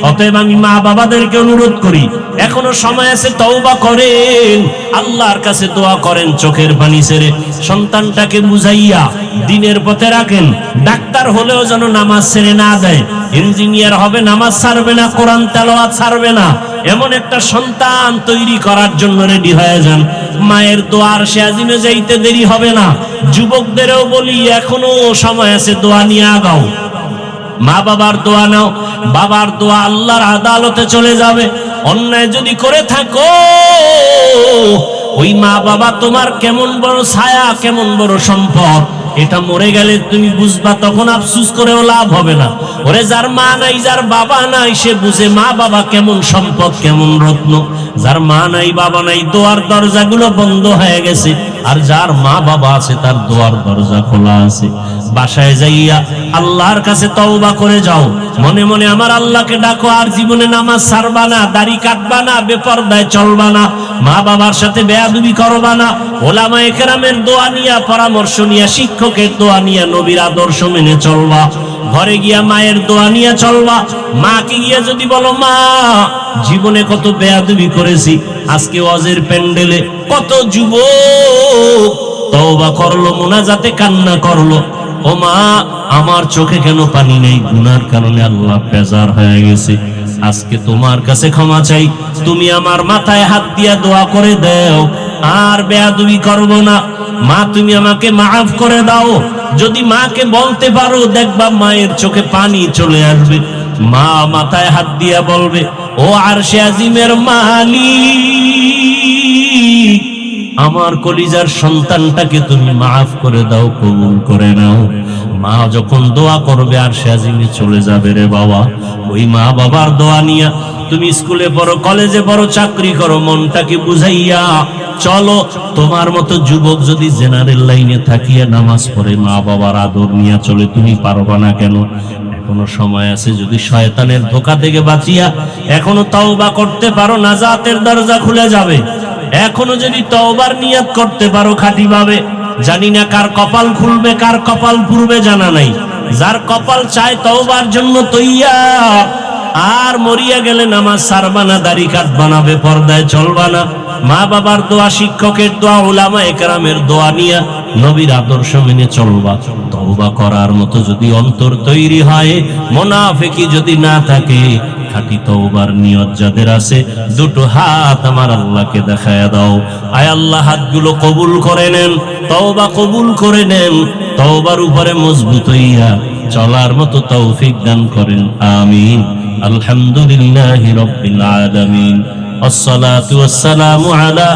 অতএব আমি মা বাবাদেরকে অনুরোধ করি, এখনো সময় আছে, তওবা করেন, আল্লাহর কাছে দোয়া করেন, চোখের পানি ছেড়ে সন্তানটাকে বুঝাইয়া দিনের পথে রাখেন। ডাক্তার হলেও যেন নামাজ ছেড়ে না দেয়, ইঞ্জিনিয়ার হবে নামাজ ছাড়বে না, কোরআন তেলাওয়াত ছাড়বে না, এমন একটা সন্তান তৈরি করার জন্য রেডি হয়ে যান। মায়ের দোয়ার সে আজিমে যাইতে দেরি হবে না। যুবকদেরও বলি, এখনো সময় আছে, দোয়া নিয়ে আগাও, মা বাবার দোয়া নাও, বাবার দোয়া আল্লাহর আদালতে চলে যাবে। অন্যায় যদি করে থাকো, ওই মা বাবা তোমার কেমন বড় ছায়া, কেমন বড় সম্পদ, এটা মরে গেলে তুমি বুঝবা, তখন আফসোস করেও লাভ হবে না। ওরে যার মা নাই, যার বাবা নাই, সে বুঝে মা বাবা কেমন সম্পদ, কেমন রত্ন। যার মা নাই, বাবা নাই, দোয়ার দরজাগুলো বন্ধ হয়ে গেছে, আর যার মা বাবা আছে তার দোয়ার দরজা খোলা আছে। বাসায় যাইয়া আল্লাহর কাছে তওবা করে যাও, মনে মনে আমার আল্লাহকে ডাকো, আর জীবনে নামাজ ছাড়বা না, দাড়ি কাটবা না, বেপরদায় চলবা না, মা বাবার সাথে বেয়াদবি করবা না, ওলামায়ে কেরামের দোয়া নিয়া, পরামর্শ নিয়া, শিক্ষকের দোয়া নিয়া, নবীর আদর্শ মেনে চলবা। ঘরে গিয়া মায়ের দোয়া নিয়ে চলবা। মাকে গিয়া যদি বলো, মা জীবনে কত বেয়াদবি করেছি, আজকে ওয়াজের প্যান্ডেলে কত যুবক তওবা করলো, মুনাজাতে কান্না করলো, ও মা আমার চোখে কেন পানি নেই, গুনার কারণে আল্লাহ বেজার হয়ে গেছে, আজকে তোমার কাছে ক্ষমা চাই, তুমি আমার মাথায় হাত দিয়া দোয়া করে দাও, আর বেয়াদবি করব না, মা তুমি আমাকে মাফ করে দাও। যদি মাকে বলতে পারো, দেখবা মায়ের চোখে পানি চলে আসবে। মা মাথায় হাত দিয়া বলবে, ও আরশে আজিমের মালিক, আমার কলিজার সন্তানটাকে তুমি মাফ করে দাও, কবুল করে নাও। মা যখন দোয়া করবে, আরশে আজিমে চলে যাবে রে বাবা। ওই মা বাবার দোয়া নিয়া তুমি স্কুলে পড়ো, কলেজে পড়ো, চাকরি করো, মনটাকে বুঝাইয়া চলো। তোমার মতো যুবক যদি জেনারেল লাইনে থাকিয়া নামাজ পড়ে, মা বাবার আদর নিয়ে চলে, তুমি পারবা না কেন? এখনো সময় আছে, যদি শয়তানের ধোঁকা থেকে বাঁচিয়া এখনো তওবা করতে পারো, নাজাতের দরজা খুলে যাবে। এখনো যদি তওবার নিয়ত করতে পারো খাঁটি ভাবে, জানি না কার কপাল খুলবে, কার কপাল পুরবে জানা নাই। যার কপাল চায় তওবার জন্য তৈয়ার, আর মরিয়া গেলে নামাজ ছাড়বা না, দাড়ি কাটবা না, বেপরদায় চলবা না, মা বাবার দোয়া, শিক্ষকের দোয়া, উলামায়ে কেরামের দোয়া নিয়া নবীর আদর্শ মেনে চলবা। তওবা করার মতো যদি অন্তর তৈরি হয়, মুনাফিকি যদি না থাকে, খাঁটি তওবার নিয়ত যাদের আছে, দুটো হাত আমার আল্লাহকে দেখায়া দাও। আয় আল্লাহ, হাতগুলো কবুল করে নেন, তওবা কবুল করে নেন, তওবার উপরে মজবুত হইয়া চলার মতো তৌফিক দান করেন, আমিন। আলহামদুলিল্লাহি রাব্বিল আলামিন। الصلاة والسلام على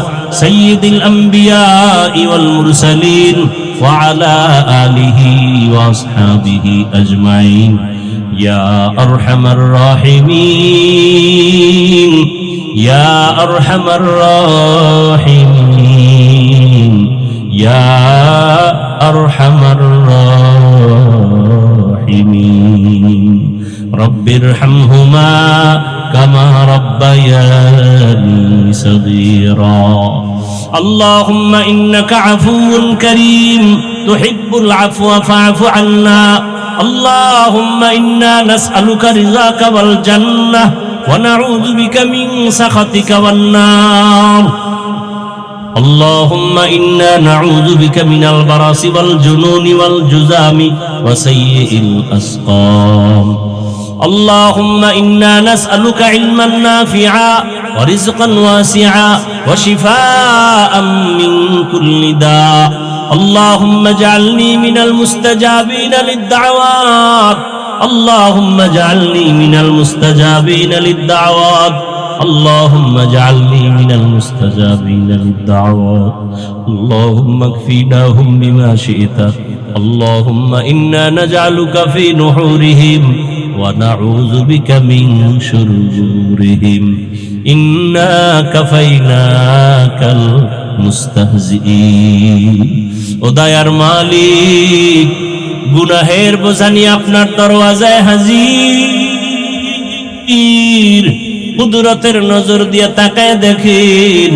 سيد الأنبياء والمرسلين وعلى آله وأصحابه أجمعين يا أرحم الراحمين يا أرحم الراحمين يا أرحم الراحمين رب ارحمهما كما ربياني صغيرا اللهم إنك عفو كريم تحب العفو فاعف عنا اللهم إنا نسألك رضاك والجنة ونعوذ بك من سخطك والنار اللهم إنا نعوذ بك من البرص والجنون والجذام وسيء الأسقام اللهم إنا نسألك علما نافعا ورزقا واسعا وشفاء من كل داء اللهم اجعلني من المستجابين للدعوات اللهم اجعلني من المستجابين للدعوات اللهم اجعلني من المستجابين للدعوات اللهم اكفيناهم بما شئت اللهم إنا نجعلك في نحورهم ونعوذ بك من شرورهم إنا كفيناك المستهزئين ওদায়ার মালিক গুনাহের বোঝা নিয়ে আপনার দরওয়াজায় হাজির কুদরতের নজর দিয়ে তাকায় দেখেন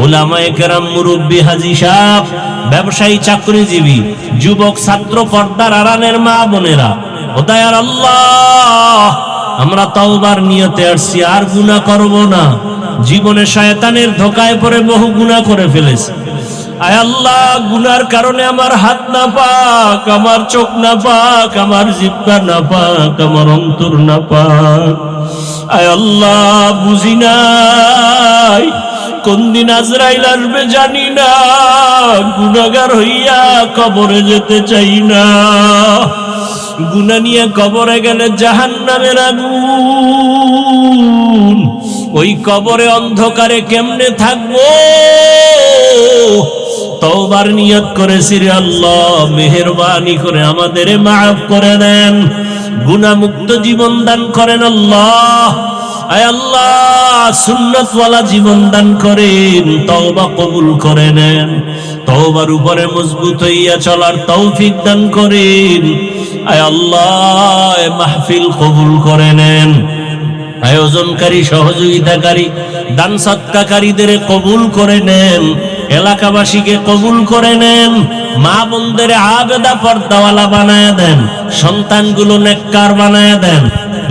উলামায়ে কেরাম মুরব্বি হাজী সাহেব ব্যবসায়ী চাকরিজীবী যুবক ছাত্র পর্দার আড়ালের মা বোনেরা ওদায়ার আল্লাহ আমরা তাওবার নিয়তে আসছি, আর গুনাহ করব না। জীবনে শয়তানের ধোকায় পড়ে বহু গুনাহ করে ফেলেছি। আয় আল্লাহ, গুনার কারণে আমার হাত না পাক, আমার চোখ না পাক, আমার জিহ্বা না পাক, আমার অন্তর না পাক। আয় আল্লাহ, বুঝি নাই কোন দিন আজরাইল আসবে জানি না, গুনাহগার হইয়া কবরে যেতে চাই না। গুনাহ নিয়ে কবরে গেলে জাহান্নামের আগুন, ওই কবরে অন্ধকারে কেমনে থাকবো? তওবার নিয়ত করেছি রে আল্লাহ, মেহেরবানি করে আমাদের মাফ করে দেন, গুনাহ মুক্ত জীবন দান করেন আল্লাহ। আয় আল্লাহ, সুন্নাতওয়ালা জীবন দান করেন, তওবা কবুল করে নেন, তওবার উপরে মজবুত হইয়া চলার তৌফিক দান করেন। আয় আল্লাহ, মাহফিল কবুল করে নেন, আয়োজনকারী, সহযোগিতাকারী, দান সৎকারীদের কবুল করে নেন, এলাকাবাসীকে কবুল করে নেন, মা বোনদের আবেদা পর্দাওয়ালা বানায় দেন, সন্তানগুলো নেককার বানায় দেন,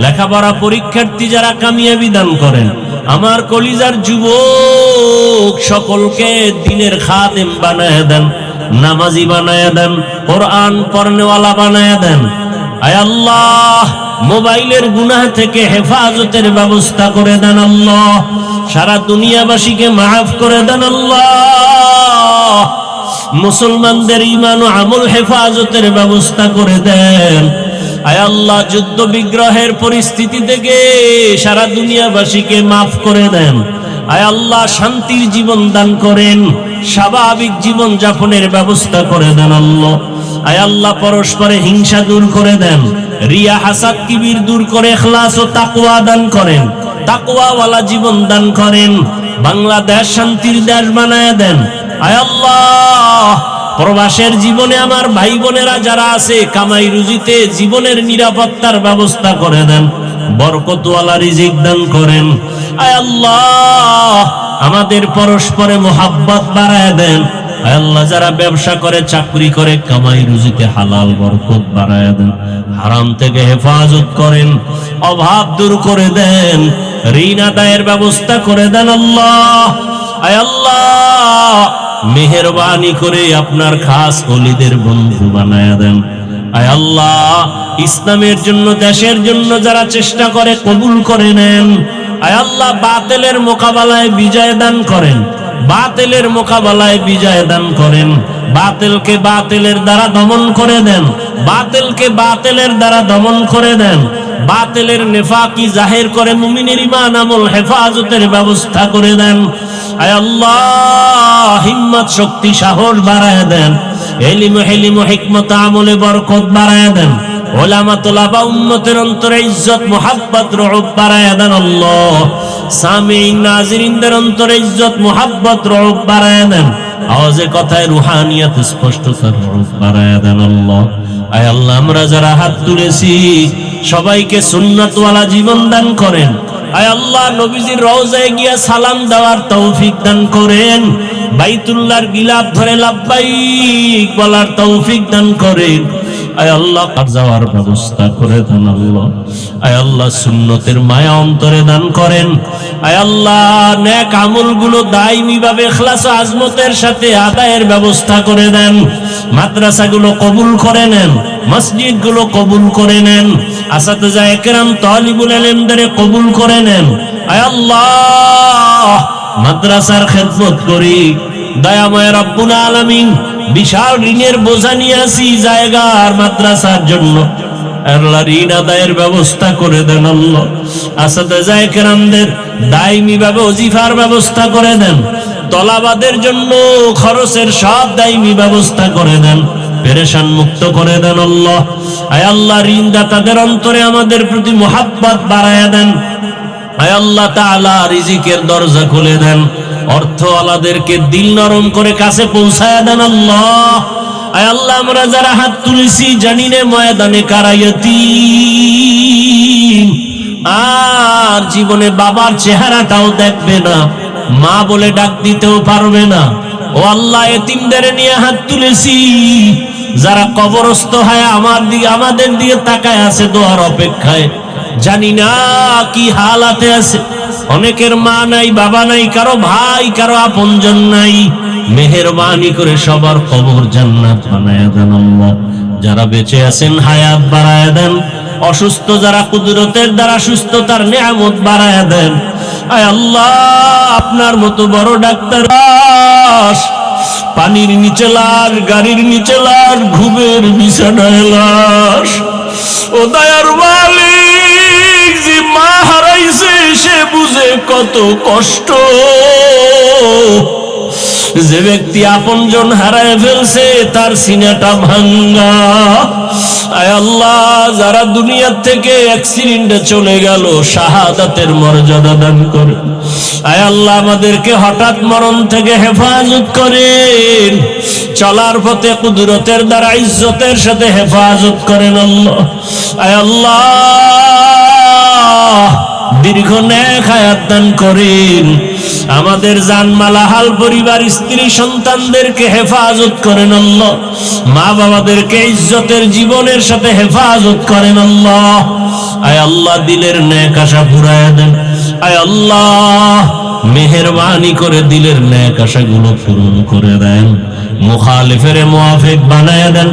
লেখাপড়া পরীক্ষার্থী যারা কামিয়াবি দান করেন, আমার কলিজার যুবক সকলকে দিনের খাদেম বানায় দেন, নামাজি বানায় দেন, কোরআন পড়নেওয়ালা বানায় দেন। আয় আল্লাহ, মোবাইলের গুনাহ থেকে হেফাজতের ব্যবস্থা করে দেন আল্লাহ, সারা দুনিয়াবাসীকে মাফ করে দেন আল্লাহ, মুসলমানদের ঈমান ও আমল হেফাজতের ব্যবস্থা করে দেন। আয় আল্লাহ, যুদ্ধ বিগ্রহের পরিস্থিতি থেকে সারা দুনিয়াবাসীকে মাফ করে দেন। আয় আল্লাহ, শান্তির জীবন দান করেন, স্বাভাবিক জীবন যাপনের ব্যবস্থা করে দেন আল্লাহ। আয় আল্লাহ, পরস্পরে হিংসা দূর করে দেন, রিয়া হাসাদ কিবির দূর করে ইখলাস ও তাকওয়া দান করেন, তাকওয়াওয়ালা জীবন দান করেন, বাংলাদেশ শান্তির দেশ বানায় দেন। আয় আল্লাহ, প্রবাসের জীবনে আমার ভাই বোনেরা যারা আছে, কামাই রুজিতে জীবনের নিরাপত্তার ব্যবস্থা করে দেন, বরকতওয়ালা রিজিক দান করেন। আয় আল্লাহ, আমাদের পরস্পরে মোহাব্বত বাড়ায় দেন। আয় আল্লাহ, যারা ব্যবসা করে, চাকরি করে, কামাই রুজিতে হালাল বরকত বাড়ায় দেন, হারাম থেকে হেফাজত করেন, অভাব দূর করে দেন, ঋণ আদায়ের ব্যবস্থা করে দেন আল্লাহ। আয় আল্লাহ, মেহেরবানি করে আপনার খাস ওলিদের বন্ধু বানায় দেন। আয় আল্লাহ, ইসলামের জন্য, দেশের জন্য যারা চেষ্টা করে কবুল করে নেন। আয় আল্লাহ, বাতিলের মোকাবেলায় বিজয় দান করেন, বাতিলের মোকাবেলায় বিজয় দান করেন, বাতিলকে বাতিলের দ্বারা দমন করে দেন, বাতিলকে বাতিলের দ্বারা দমন করে দেন, বাতিলের নেফাকি জাহির করে মুমিনের ঈমান আমল হেফাজতের ব্যবস্থা করে দেন। আয় আল্লাহ, হিম্মত শক্তি সাহস বাড়ায় দেন, ইলম হিলম হিকমত আমলে বরকত বাড়ায় দেন, উলামা তুলাবা উম্মতের অন্তরে ইজ্জত মুহাব্বত রউফ বাড়ায় দেন আল্লাহ, সামিঈন নাজিরিনদের অন্তরে ইজ্জত মুহাব্বত রউফ বাড়ায় দেন, আওয়াজে কথায় রুহানিয়ত স্পষ্টতার রউফ বাড়ায় দেন আল্লাহ। আয় আল্লাহ, আমরা যারা হাত তুলেছি সবাইকে সুন্নাতওয়ালা জীবন দান করেন। আয় আল্লাহ, নবীজির রওজায় গিয়া সালাম দেওয়ার তৌফিক দান করেন, বাইতুল্লাহর গিলাফ ধরে লাব্বাইক বলার তৌফিক দান করেন। আয় আল্লাহ, আর যাওয়ার ব্যবস্থা করে দেন আল্লাহ। আয় আল্লাহ, সুন্নতের মায়া অন্তরে দান করেন। আয় আল্লাহ, নেক আমলগুলো দায়মি ভাবে ইখলাস ও আজমতের সাথে আদায়ের ব্যবস্থা করে দেন, মাদ্রাসাগুলো কবুল করে নেন, মসজিদগুলো কবুল করে নেন, আসাতিজা একরাম তালিবুল ইলমদের কবুল করে নেন। আয় আল্লাহ, মাদ্রাসার খেদমত করি, দয়াময় রব্বুল আলামিন, বিশাল ঋণের বোঝা নিয়ে আসি জায়গার মাদ্রাসার জন্য, আল্লাহ ঋণ আদায়ের ব্যবস্থা করে দেন আল্লাহ। আসাতিজা একরামদের দায়মি ভাবে ওজিফার ব্যবস্থা করে দেন, তলাবাদের জন্য খরচের সব দায়মি ব্যবস্থা করে দেন, পেরেশান মুক্ত করে দেন আল্লাহ। আয় আল্লাহ, ঋণদাতাদের অন্তরে আমাদের প্রতি মুহাব্বত বাড়ায়া দেন। আয় আল্লাহ তাআলা, রিজিকের দরজা খুলে দেন, অর্থওয়ালাদেরকে দিল নরম করে কাছে পৌঁছায়া দেন আল্লাহ। আয় আল্লাহ, আমরা যারা হাত তুলেছি জানি না ময়দানে কারা ইয়াতীম, আর জীবনে বাবার চেহারাটাও দেখবে না, মা বলে ডাক দিতেও পারবে না। ও আল্লাহ, এতিমদের নিয়ে হাত তুলেছি, যারা কবরস্থ হয় আমাদের দিকে তাকায় আছে দোয়ার অপেক্ষায়, জানি না কি হালাতে আছে। অনেকের মা নাই, বাবা নাই, কারো ভাই, কারো আপনজন নাই। মেহেরবানি করে সবার কবর জান্নাত বানায়া দেন আল্লাহ। যারা বেঁচে আছেন হায়াত বাড়ায়া দেন, অসুস্থ যারা কুদরতের দ্বারা সুস্থতার নিয়ামত বাড়ায়া দেন। আয় আল্লাহ, আপনার মতো বড় ডাক্তার পানির নিচে লাশ, গাড়ির নিচে লাশ, ঘুমের বিছানায় লাশ। ও দয়ার মালিক, যে মা হারাইছে সে বুঝে কত কষ্ট। যে ব্যক্তি আপনজন হারায় ফেলছে তার সিনাটা ভাঙ্গা। আয় আল্লাহ, যারা দুনিয়া থেকে অ্যাক্সিডেন্টে চলে গেল, শাহাদাতের মর্যাদা দান করে। আয় আল্লাহ, আমাদেরকে হঠাৎ মরণ থেকে হেফাজত করেন। চলার পথে কুদরতের দ্বারা ইজ্জতের সাথে হেফাজত করেন আল্লাহ। আয় আল্লাহ, দীর্ঘ নেক হায়াত দান করেন। আমাদের জানমালা হাল পরিবার, স্ত্রী সন্তানদেরকে হেফাজত করেন আল্লাহ। মা বাবাদেরকে ইজ্জতের জীবনের সাথে হেফাজত করেন আল্লাহ। আয় আল্লাহ, দিলের নেক আশা পুরায়া দেন। আয় আল্লাহ, মেহেরবানি করে দিলের নেক আশাগুলো পূরণ করে দেন। মুখালিফের মুআফিক বানায়া দেন।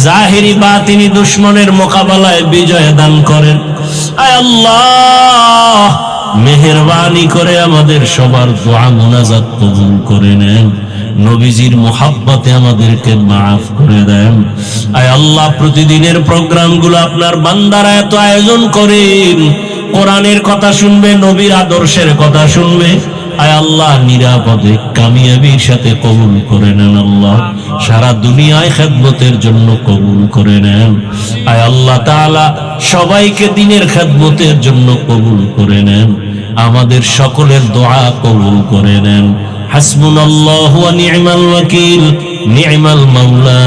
জাহিরি বাতিনি দুশমনের মোকাবেলায় বিজয় দান করেন। আয় আল্লাহ, মেহেরবানি করে আমাদের সবার দোয়া মুনাজাত কবুল করে নেন। নবীজির মুহাব্বতে আমাদেরকে মাফ করে দেন। আয় আল্লাহ, প্রতিদিনের প্রোগ্রামগুলো আপনার বান্দারা এত আয়োজন করেন, কোরআনের কথা শুনবে, নবীর আদর্শের কথা শুনবে। আয় আল্লাহ, নিরাপদে কামিয়াবির সাথে কবুল করে নেন আল্লাহ। সারা দুনিয়ায় খেদমতের জন্য কবুল করে নেন। আয় আল্লাহ তাআলা, সবাইকে দিনের খেদমতের জন্য কবুল করে নেন। আমাদের সকলের দোয়া কবুল করে নেন। হাসবুনাল্লাহু ওয়া নি'মাল ওয়াকিল, নি'মাল মাওলা।